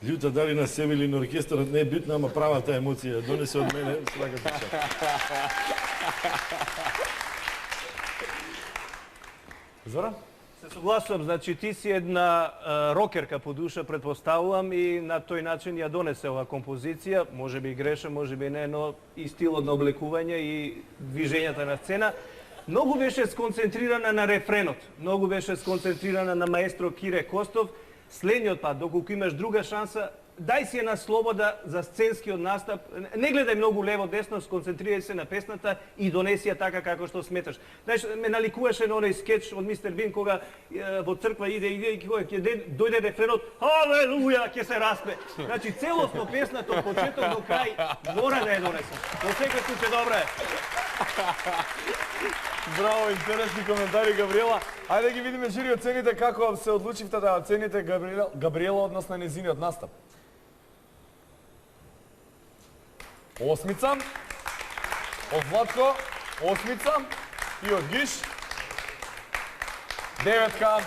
Speaker 3: Љута дали на себе или на оркестарот не е битна, ама правата емоција донесе од мене, свака се.
Speaker 1: Зоран?
Speaker 8: Се согласувам, значи ти си една рокерка по душа, предпоставувам, и на тој начин ја донесе оваа композиција, можеби грешам, можеби не, но и стилот на облекување и движењата на сцена. Многу беше сконцентрирана на рефренот, многу беше сконцентрирана на маестро Кире Костов. Следниот пат, доколку имаш друга шанса, дај си една слобода за сценскиот настап. Не гледај многу лево-десно, сконцентрирај се на песната и донеси ја така како што сметаш. Знаеш, ме наликуваше на оној скеч од Мистер Бин кога во црква иде и кога ќе дојде рефренот, алелуја, ќе се распе. Значи целосно песната од почеток до крај мора да ја донесеш. Во секој случај добра е.
Speaker 1: Браво, интересни коментари, Габриела. Ајде да ги видиме жири оцените како се одлучивте да оцените Габриела односно нејзиниот настап. 8 од Владко, 8 и од Гиш 9.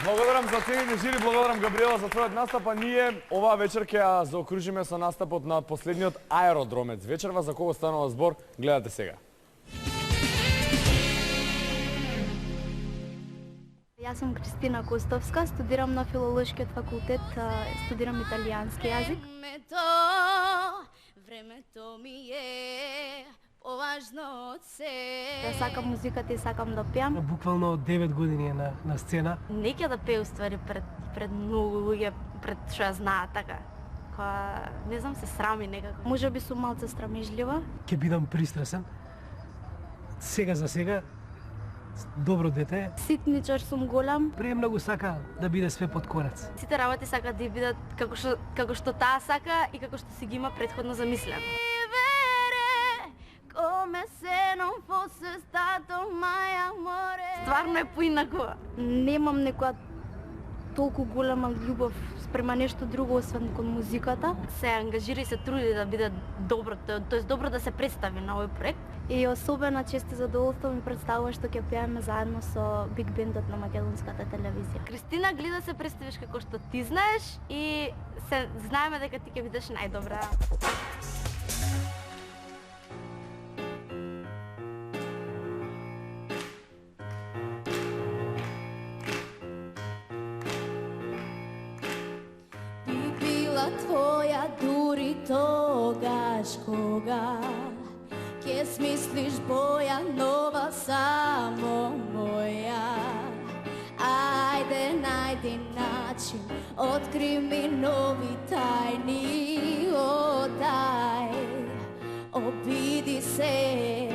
Speaker 1: Благодарам за оцените жири, благодарам Габриела за твојот настап, а ние оваа вечер ќе ја заокружиме со настапот на последниот аеродромец. Вечерва за кого станува збор, гледате сега.
Speaker 4: Јас сум Кристина Костовска, студирам на Филолошкиот факултет, студирам италијански јазик.
Speaker 20: Времето ми е поважно од се.
Speaker 4: Да сакам музиката и сакам да пеам.
Speaker 17: Буквално 9 години е на сцена.
Speaker 13: Не ќе да пее уствари пред многу луѓе, пред што ја знаат така. Која, не знам, се срами некако.
Speaker 4: Може би сум малце срамежлива.
Speaker 17: Ќе бидам пристрасен. Сега за сега, добро дете.
Speaker 4: Ситничар сум голем.
Speaker 17: Премногу сака да биде све под корец.
Speaker 13: Сите работи сака да бидат како што таа сака и како што си ги има претходно замислено. Стварно е поинако.
Speaker 4: Немам некоја толку голема љубов спрема нешто друго освен кон музиката.
Speaker 13: Се ангажира и се труди да биде добро, тоест добро да се представи на овој проект.
Speaker 4: И особена чест и задоволство ми представува што ќе пееме заедно со Биг Бендот на македонската телевизија.
Speaker 13: Кристина, гледа да се представиш како што ти знаеш и се знаеме дека ти ќе бидеш најдобра.
Speaker 20: Твоја дури тогаш кога ќе смислиш боја нова само моја. Ајде најди начин, откри ми нови тајни, одај, обиди се,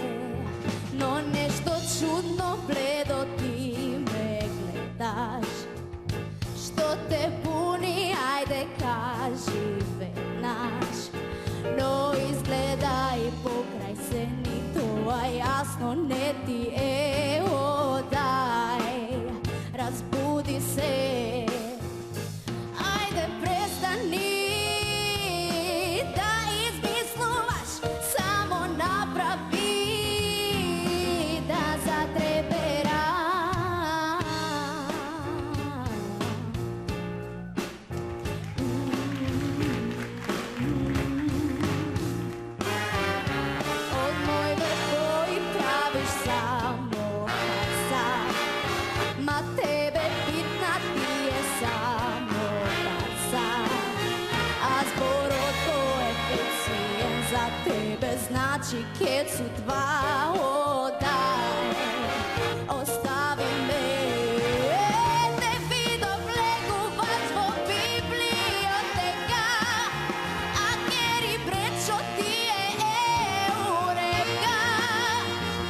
Speaker 20: но нешто чудно бледо ти ме гледаш. Што те буни, ајде кажи веднаш. Но изгледа и покрај се ни тоа јасно не ти е, одај, разбуди се. Ајде престани да измислуваш, само направи да затребера. Од мој век кој правиш само значи ке су два одај. Остави ме, те видов легуваш во библиотека, а Гери Бредшо ти е еурека.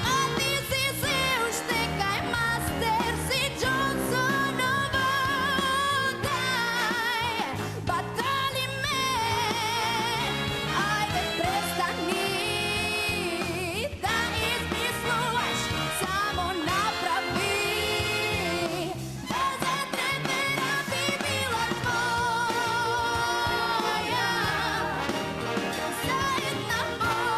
Speaker 20: А ти си се уште кај мастер си Джонсонова одај. Батали ме, ајде престани да измислуваш, само направи да затребена би била твоја. За една боја,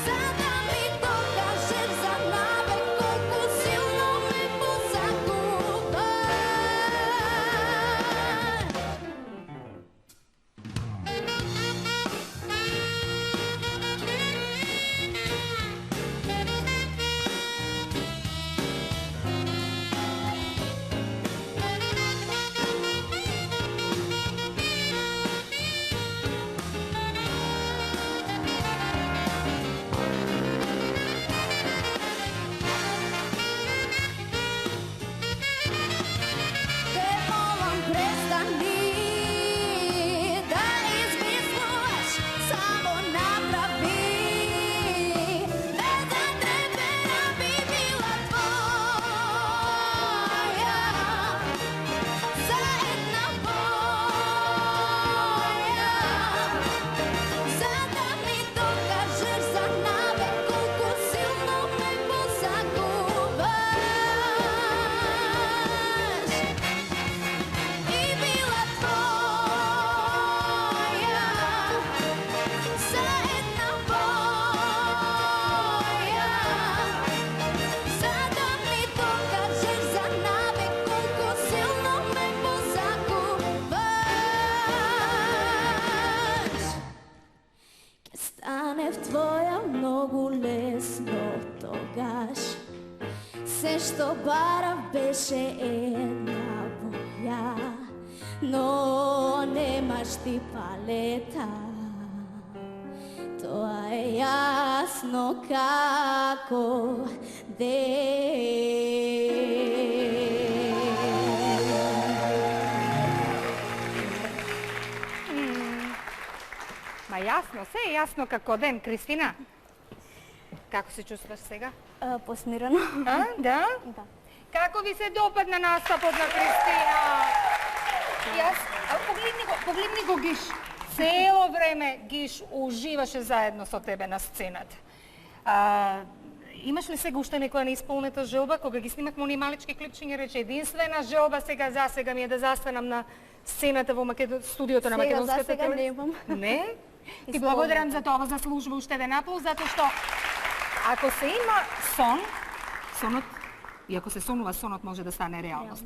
Speaker 20: за да ми докажеш за навек колку силно ме посакуваш. Те молам престани да измислуваш, само направи да затребена би била твоја. За една боја, за да ми докажеш за навек колку силно ме посакуваш. И била твоја, за една боја, за да ми докажеш за навек колку силно ме посакуваш. Ке стане в твоја многу лесно тогаш. Се што барав беше една боја, но немаш ти палета. Тоа е јасно како
Speaker 2: Ма јасно, се е јасно како ден. Кристина, како се чувстваш сега?
Speaker 4: Посмирено.
Speaker 2: Да?
Speaker 4: Да.
Speaker 2: Како ви се допадна настапот на Кристина? Погледни го Гиш. Цело време Гиш уживаше заедно со тебе на сцената. Имаш ли сега уште некоја неисполнета желба? Кога ги снимавме оние малички клипчиња, рече единствена желба сега ми е да застанам на сцената во студиото на Македонската телевизија.
Speaker 4: Сега немам.
Speaker 2: Не? Ти благодарам за тоа, заслужува уште еден аплауз, затоа што ако се има сонот, и ако се сонува, сонот може да стане реалност.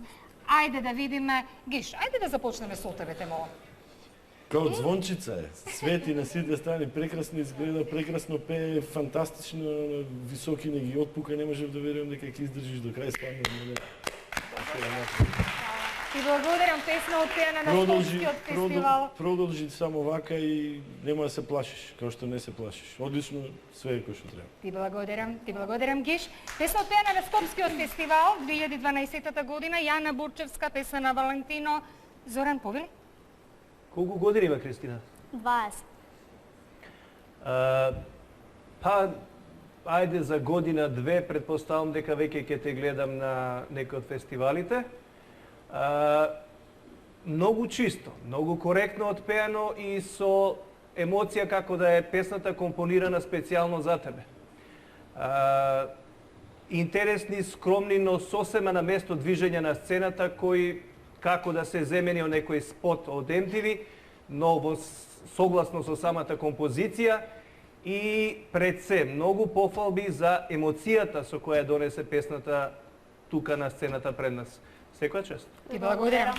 Speaker 2: Ајде да видиме, Гиш, ајде да започнеме со тебе, те молам.
Speaker 3: Као звончица е. Свети на сите страни, прекрасно изгледа, прекрасно пее, фантастично, високи не ги отпука, не можев да верувам дека ќе издржиш до крај спадна.
Speaker 2: Ти благодарам, песна отпеана на Скопскиот фестивал.
Speaker 3: Продолжи само вака и нема да се плашиш, као што не се плашиш. Одлично, све е кој што треба.
Speaker 2: Ти благодарам, Гиш. Песна отпеана на Скопскиот фестивал 2012 година, Јана Бурчевска, песна на Валентино. Зоран, повели?
Speaker 8: Колку години има Кристина?
Speaker 4: 20.
Speaker 8: Па, ајде за година-две, предпоставам дека веќе ќе те гледам на некој од фестивалите. Многу чисто, многу коректно отпеано и со емоција како да е песната компонирана специјално за тебе. Интересни, скромни, но сосема на место движење на сцената кои како да се земени од некој спот од MTV, но согласно со самата композиција и пред се многу пофалби за емоцијата со која донесе песната тука на сцената пред нас. Секоја чест.
Speaker 2: Ти благодарам.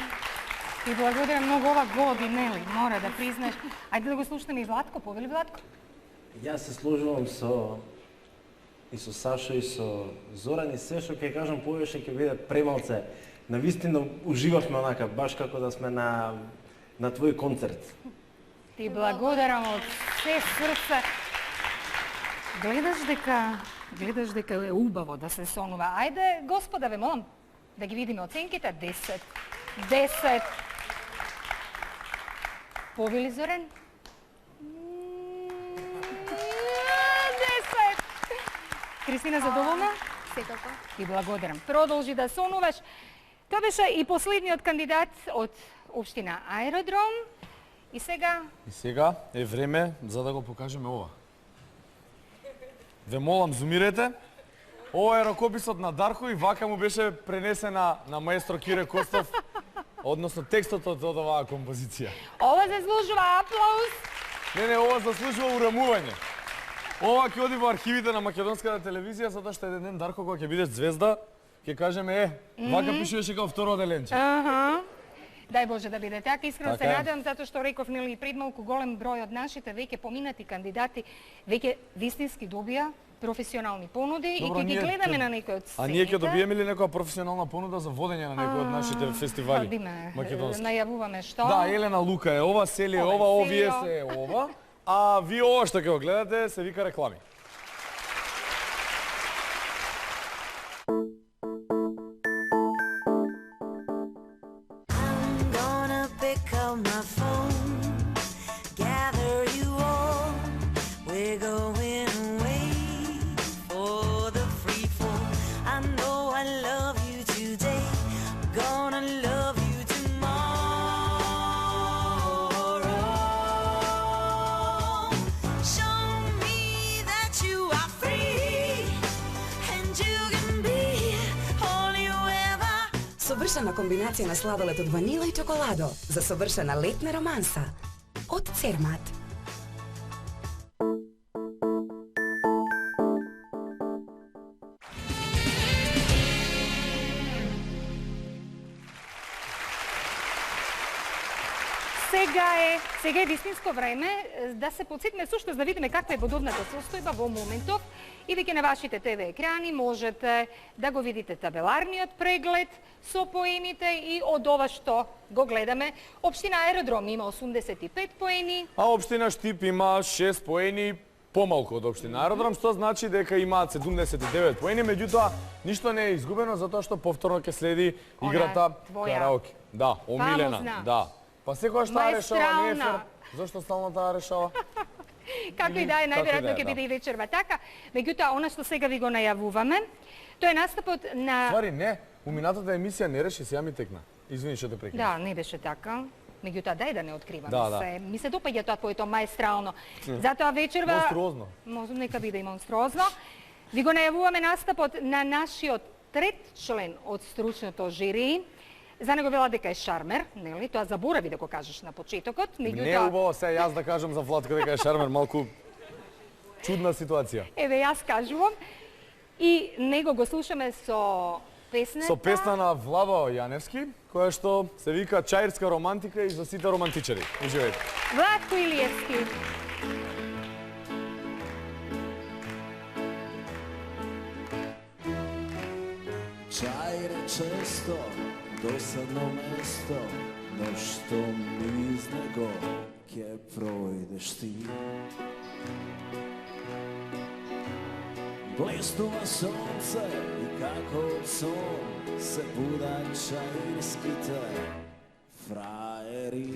Speaker 2: Ти благодарам многу ова година, нели, мора да признаеш. Ајде да го слушаме и Владко, повели Владко.
Speaker 9: Јас се сложувам со Сашо и со Зоран и се што ќе кажам повеќе ќе биде премалце. Навистина уживавме онака, баш како да сме на твој концерт.
Speaker 2: Ти благодарам од се срце. Гледаш дека е убаво да се сонува. Ајде, господа, ве молам да ги видиме оценките. 10. 10. Повели Зорен? 10. Кристина, задоволна?
Speaker 4: Секако.
Speaker 2: Ти благодарам. Продолжи да сонуваш. Тоа беше и последниот кандидат од општина Аеродром. И сега
Speaker 1: е време за да го покажеме ова. Ве молам, зумирете. Ова е ракописот на Дарко и вака му беше пренесена на маестро Кире Костов, односно текстот од оваа композиција.
Speaker 2: Ова заслужува аплауз.
Speaker 1: Не, ова заслужува урамување. Ова ќе оди во архивите на македонската телевизија, затоа што еден ден Дарко кога ќе бидеш звезда, ќе кажеме вака пишуваше како второ деленче.
Speaker 2: Дај Боже да биде така. Искрено се
Speaker 1: Така е.
Speaker 2: надевам, затоа што реков нели пред малку голем број од нашите веќе поминати кандидати веќе вистински добија професионални понуди и ќе ги гледаме на некои од сцените.
Speaker 1: А ние ќе добиеме ли некоја професионална понуда за водење на некои од нашите фестивали македонски?
Speaker 2: Најавуваме што?
Speaker 1: Да, Елена Лука е ова, Сели е ова, овие се е ова, а вие ова што ќе го гледате се вика реклами.
Speaker 20: Gonna pick up my phone, gather you all. We're going away for the free fall. I know I love you today, gonna love you tomorrow. Show me that you are free and you can be all you ever.
Speaker 7: Совршена комбинација на сладолед од ванила и чоколадо за совршена летна романса од Цермат.
Speaker 2: Сега е вистинско време да се подсетиме сушто да видиме каква е вододната состојба во моментов и веќе на вашите ТВ екрани можете да го видите табеларниот преглед со поените и од ова што го гледаме. Општина Аеродром има 85 поени.
Speaker 1: А општина Штип има 6 поени помалку од општина Аеродром, што значи дека имаат 79 поени, меѓутоа ништо не е изгубено затоа што повторно ќе следи играта караоке. Да, омилена,
Speaker 2: Фамозна.
Speaker 1: да. Па секоја што решава не е фер.
Speaker 2: Маестрална.
Speaker 1: Зошто стално таа решава?
Speaker 2: Како и да е, најверојатно ќе
Speaker 1: да.
Speaker 2: биде и вечерва така. Меѓутоа, она што сега ви го најавуваме, тоа е настапот на...
Speaker 1: Ствари, не, уминатата емисија не реши, сега ми текна. Извини што те прекинав.
Speaker 2: Да, не беше така. Меѓутоа, дај да не откриваме
Speaker 1: Да.
Speaker 2: се. Ми се допаѓа тоа твоето маестрално. Затоа вечерва...
Speaker 1: Монструозно.
Speaker 2: Нека биде и монструозно. Ви го најавуваме настапот на нашиот трет член од стручното жири. За него вела дека е шармер, нели? Тоа заборави да го кажеш на почетокот.
Speaker 1: Не е убаво се јас да кажам за Владко дека е шармер, малку чудна ситуација.
Speaker 2: Еве, јас кажувам. И него го слушаме со песната...
Speaker 1: Со песна на Владо Јаневски, која што се вика Чаирска романтика и за сите романтичари. Уживајте.
Speaker 2: Владко Илиевски.
Speaker 16: Čair je često dosadno mesto, no što mi iz nego kje projdeš ti. Blesnuva sonce i kako son se buda čairski te frajeri.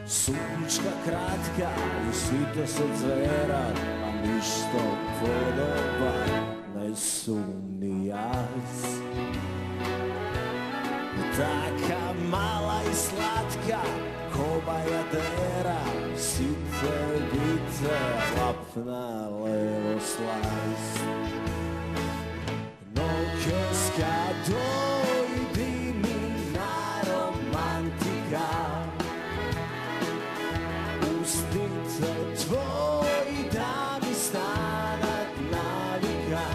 Speaker 16: Sučka kratka i svito se zverat, a ništo podoba ne sumni jaz. Taka mala i slatka, ko bajadera, site bite, lapna levo slast. Noćeska dojdi mi na romantika, Ustite tvoji da mi stanat navika.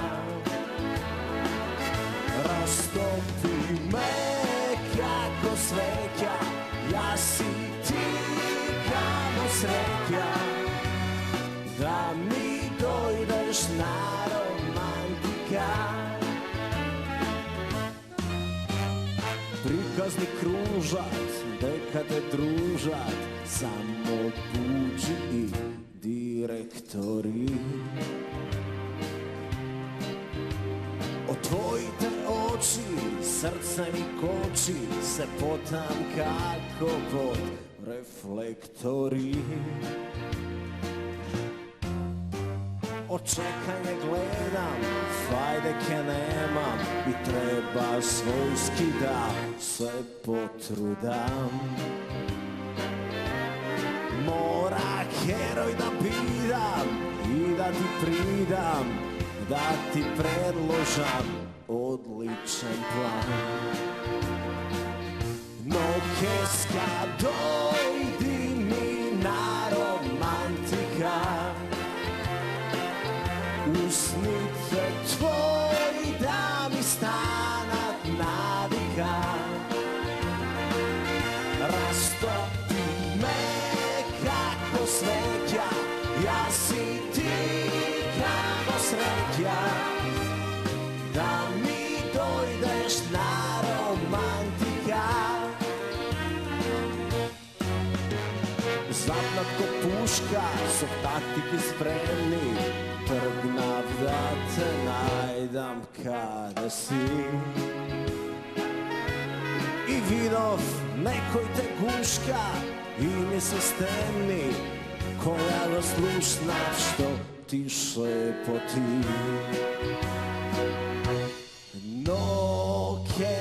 Speaker 16: Rastopi me kako sveća, ja si ti kamo sreća, da mi dojdeš na romantika. Prikazni kružac, deka нека те дружат само буџи и директори. Од твоите очи срце ми кочи, се потам како под рефлектори. Од чекање гледам, фајде ке немам и треба својски да се потрудам. Мора херој да бидам и да ти придам, да ти предложам одличен план. Но ке дојди ми на романтика, усните твои да ми станат навика. Растопи ме како свеќа, јас и ти како среќа, да ми дојдеш на романтика. Заднат ко пушка, со тактики спремни, тргнав да те најдам каде си. И видов некој те гушка и ми се стемни, која го слушнав што ти шепоти. Но ке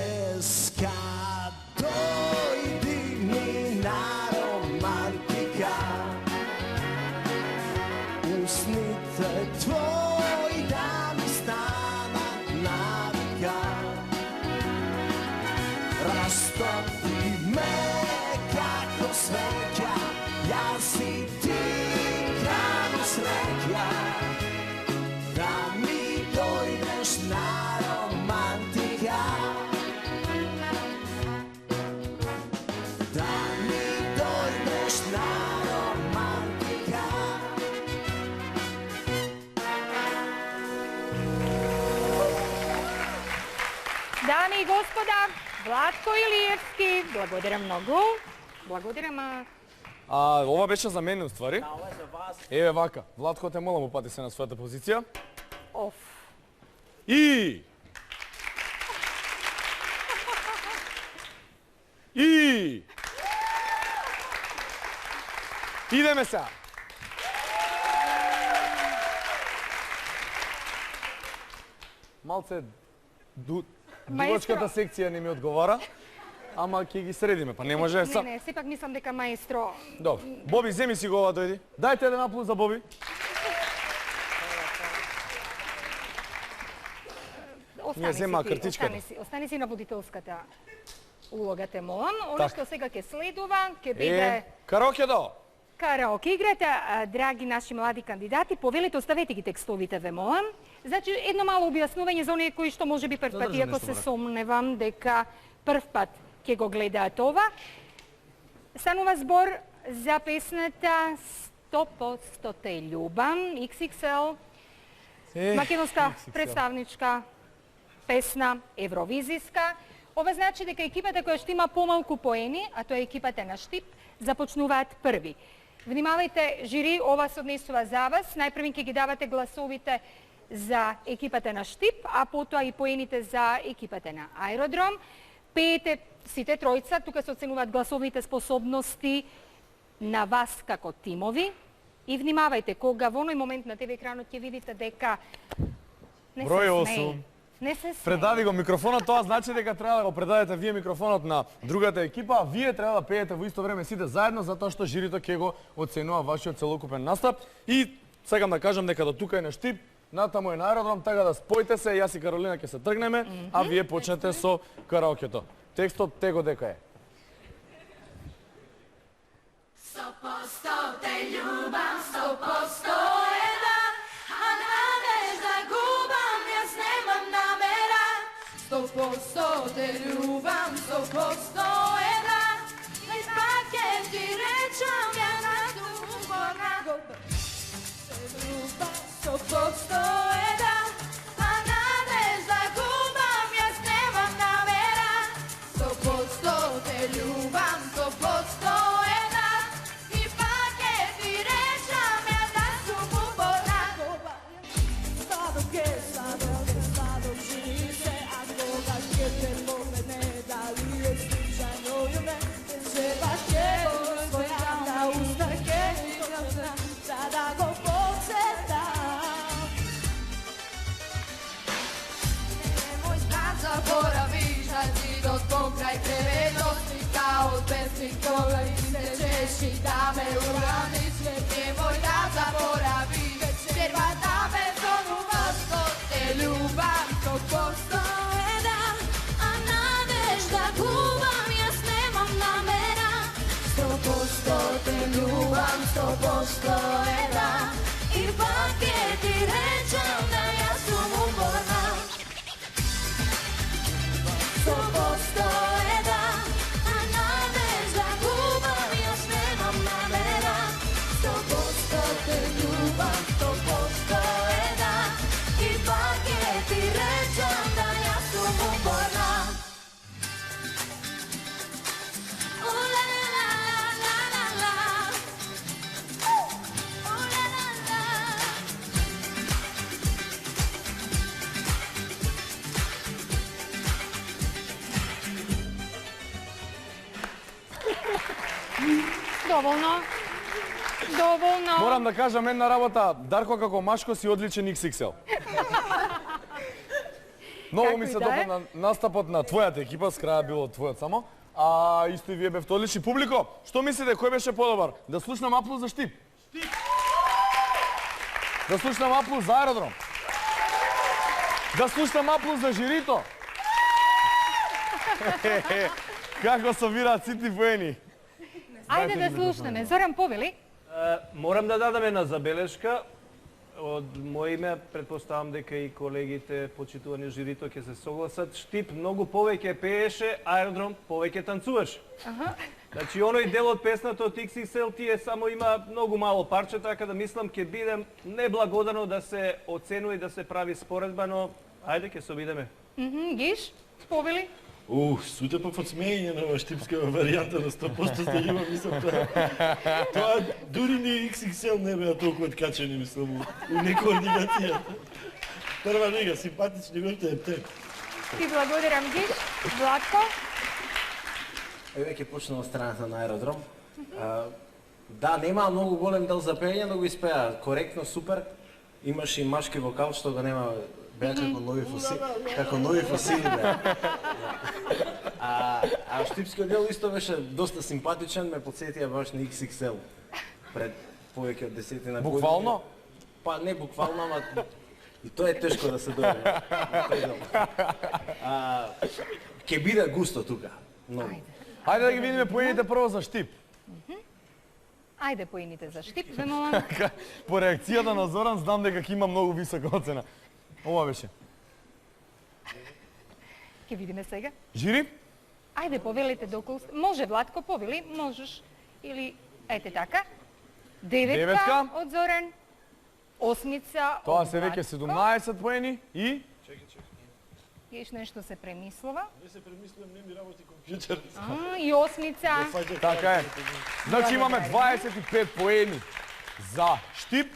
Speaker 16: дојди ми на романтика, усните твои да ми станат навика. Растопи ме како свеќа, јас и ти како среќа, да ми дојдеш на романтика. Да ми дојдеш на романтика.
Speaker 2: Дами и господа, Владко Илиевски, благодаря многу. Благодарам.
Speaker 1: Ова беше за мене, уствари.
Speaker 18: Да, ова е за вас.
Speaker 1: Еве вака, Владко те молам упати се на својата позиција.
Speaker 2: Оф.
Speaker 1: И идеме сега. Малце дувачката секција не ми одговара, ама ќе ги средиме, па не може сам.
Speaker 2: Не, сепак мислам дека маестро...
Speaker 1: Добро. Боби, земи си го ова, дојди. Дајте еден аплауз за Боби.
Speaker 2: Остани си на водителската улога, те молам. Оно што сега ќе следува, ќе биде...
Speaker 1: Караоке до!
Speaker 2: Караоке играта, драги наши млади кандидати, повелите, оставете ги текстовите, ве молам. Значи, едно мало објаснување за оние кои што може би прв пат, иако се сомневам дека прв пат ќе го гледаат ова. Станува збор за песната 100% те љубам, XXL, македонска представничка песна, евровизиска. Ова значи дека екипата која што има помалку поени, а тоа е екипата на Штип, започнуваат први. Внимавајте, жири, ова се однесува за вас. Најпрви ќе ги давате гласовите за екипата на Штип, а потоа и поените за екипата на Аеродром. Пеете сите тројца, тука се оценуваат гласовните способности на вас како тимови. И внимавајте, кога во оној момент на ТВ екранот ќе видите дека не се смее. Не се смее.
Speaker 1: Предади го микрофонот, тоа значи дека треба да го предадете вие микрофонот на другата екипа, а вие треба да пеете во исто време сите заедно, затоа што жирито ќе го оценува вашиот целокупен настап. И сакам да кажам дека до тука е на Штип, натаму е на Аеродром, така да спојте се, јас и Каролина ќе се тргнеме, а вие почнете со караокето. Текстот tego дека е.
Speaker 20: 100% те љубам, 100% една, а надежда губам, јас немам намера. 100% те љубам, 100% една, и пак ќе ти речам, ја на тумора губам. Те љубам, 100% една, а надежда губам, јас немам намера. 100% те љубам, 100%
Speaker 6: nikoga nećeš i da me uraniš, već nemoj da zaboraviš, jer da me zovu vasko, te ljubav 100% je da, a nadežda guvam, jas nemam namera, 100% te ljubav, 100% je da, ipak je ti rečem da ja sam uporna, 100% je da, a nadežda guvam, jas nemam namera, 100% te ljubav, 100% je da, ipak je ti rečem da ja sam uporna.
Speaker 2: Доволно.
Speaker 1: Морам да кажам една работа, Дарко како машко си одличен XXL. Многу ми се допадна настапот на твојата екипа, с краја било твојот само. А исто и вие бевте одлични. Публико, што мислите, кој беше подобар? Да слушнам аплауз за Штип? Да слушнам аплауз за Аеродром? Да слушнам аплауз за жирито? Како собираат сите поени?
Speaker 2: Ајде да слушнеме. Зоран, повели?
Speaker 8: Морам да дадам една забелешка. Од моје име, предпоставам дека и колегите, почитувани жирито, ќе се согласат. Штип многу повеќе пееше, Аеродром повеќе танцуваше. Значи, оној дел од песната од XXL тие само има многу мало парче, така да мислам ќе бидем неблагодарно да се оценува и да се прави споредба, но ајде ќе се обидеме.
Speaker 2: Гиш, повели?
Speaker 3: Судя по подсмејање на ова штипскава варијанта на 100% да има, мислам, тоа дури ни XXL не беа толку откачени, мислам, у некоординацијата. Прва нега, симпатични бевте епте.
Speaker 2: Ти благодарам, Гиш. Владко?
Speaker 9: Еве ќе почнем од страната на Аеродром. Да, немаа многу голем дел за пеење, но го испеа коректно, супер. Имаше и машки вокал, што го нема, беа како нови фосили, како нови фосили беа. А штипскиот дел исто беше доста симпатичен, ме подсетија баш на XXL пред повеќе од 10 години.
Speaker 1: Буквално?
Speaker 9: Па не буквално, ама и тоа е тешко да се добие. Ќе биде густо тука.
Speaker 1: Ајде да ги видиме поените прво за Штип.
Speaker 2: Ајде поените за Штип, ве молам.
Speaker 1: По реакцијата на Зоран знам дека ќе има многу висока оцена. Ова беше.
Speaker 2: Ќе видиме сега.
Speaker 1: Жири?
Speaker 2: Ајде повелите доколу. Може Владко, повели, можеш. Или ете така. Деветка од Зоран. Осмица од Владко.
Speaker 1: Тоа се веќе 17 поени и
Speaker 2: Еш нешто се премислува.
Speaker 3: Не се премислувам, не ми работи компјутер.
Speaker 2: И осмица.
Speaker 1: Така е. Значи имаме 25 поени за Штип,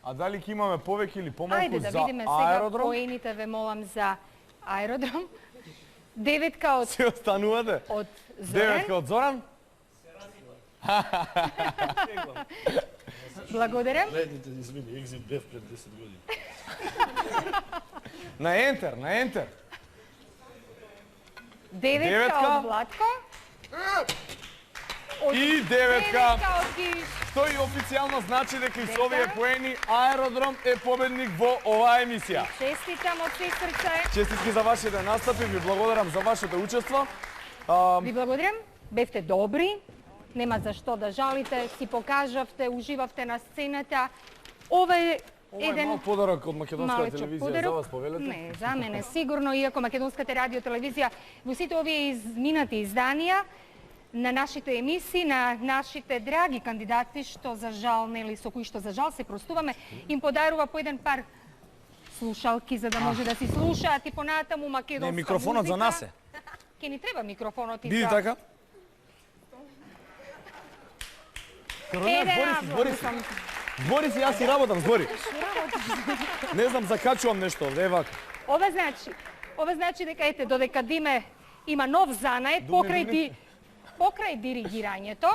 Speaker 1: а дали ќе имаме повеќе или помалку
Speaker 2: Ајде да
Speaker 1: за
Speaker 2: видиме сега
Speaker 1: Аеродром?
Speaker 2: поените, ве молам, за Аеродром. Деветка од
Speaker 1: Се останувате?
Speaker 2: Од Зоран.
Speaker 1: Деветка од Зоран?
Speaker 2: Благодарам.
Speaker 3: Следните, извини, екзит бев пред 10 години.
Speaker 1: На Ентер, на Ентер.
Speaker 2: Деветка од Владко.
Speaker 1: И деветка.
Speaker 2: од Гиш.
Speaker 1: Што и официјално значи дека и со овие поени Аеродром е победник во оваа емисија.
Speaker 2: Честитам од се срце.
Speaker 1: Честитки за вашите настапи, ви благодарам за вашето учество.
Speaker 2: Ви благодарам, бевте добри, нема за што да жалите, си покажавте, уживавте на сцената. Ова е еден
Speaker 1: мал подарок од македонската
Speaker 2: малечок
Speaker 1: телевизија
Speaker 2: подарок.
Speaker 1: за вас, повелете?
Speaker 2: Не, за мене сигурно, иако македонската радио телевизија во сите овие изминати изданија на нашите емисии, на нашите драги кандидати, што за жал, нели, со кои што за жал се простуваме, им подарува по еден пар слушалки за да може да си слушаат и понатаму македонска
Speaker 1: Не, микрофонот
Speaker 2: музика.
Speaker 1: за нас е.
Speaker 2: Ке ни треба микрофонот и
Speaker 1: Биди
Speaker 2: за...
Speaker 1: така. Збори си. Збори си, јас си работам, збори. Не знам, закачувам нешто, е вака.
Speaker 2: Ова значи дека ете додека Диме има нов занает покрај диригирањето.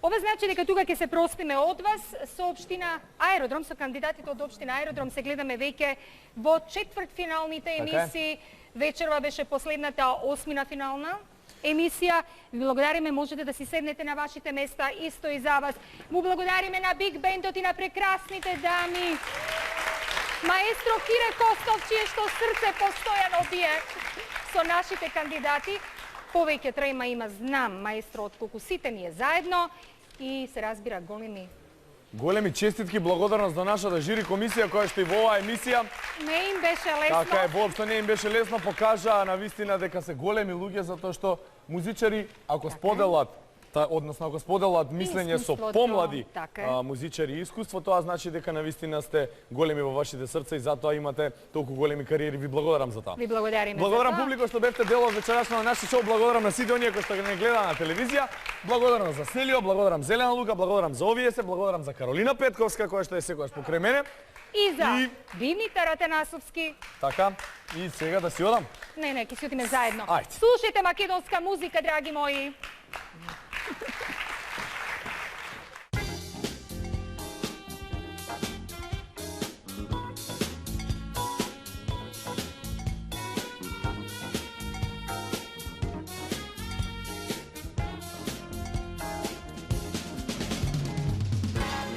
Speaker 2: Ова значи дека тука ќе се простиме од вас со општина Аеродром, со кандидатите од општина Аеродром се гледаме веќе во четвртфиналните емисии. Вечерва беше последната осмина финална емисија. Ви благодариме, можете да си седнете на вашите места, исто и за вас. Му благодариме на Биг Бендот и на прекрасните дами. Маестро Кире Костов, чие што срце постојано бие со нашите кандидати. Повеќе трема има, знам, маестро, отколку сите ние заедно и се разбира
Speaker 1: Големи честитки, благодарност до нашата жири комисија која што и во оваа емисија.
Speaker 2: Не им беше лесно.
Speaker 1: Така е, воопшто не им беше лесно, покажаа на вистина дека се големи луѓе затоа што музичари ако споделат односно ако споделат мислење со помлади музичари и искуство, тоа значи дека навистина сте големи во вашите срца и затоа имате толку големи кариери. Ви благодарам за тоа.
Speaker 2: Ви благодариме.
Speaker 1: Благодарам публико што бевте дел од вечерашно на нашето шоу. Благодарам на сите оние кои што не гледа на телевизија. Благодарам за Селио, благодарам Зелена Лука, благодарам за овие се, благодарам за Каролина Петковска која што е секогаш покрај мене.
Speaker 2: И за дивните Ратенасовски.
Speaker 1: Така, и сега да си одам.
Speaker 2: Не, ќе си одиме заедно.
Speaker 1: Ајде.
Speaker 2: Слушајте македонска музика, драги мои.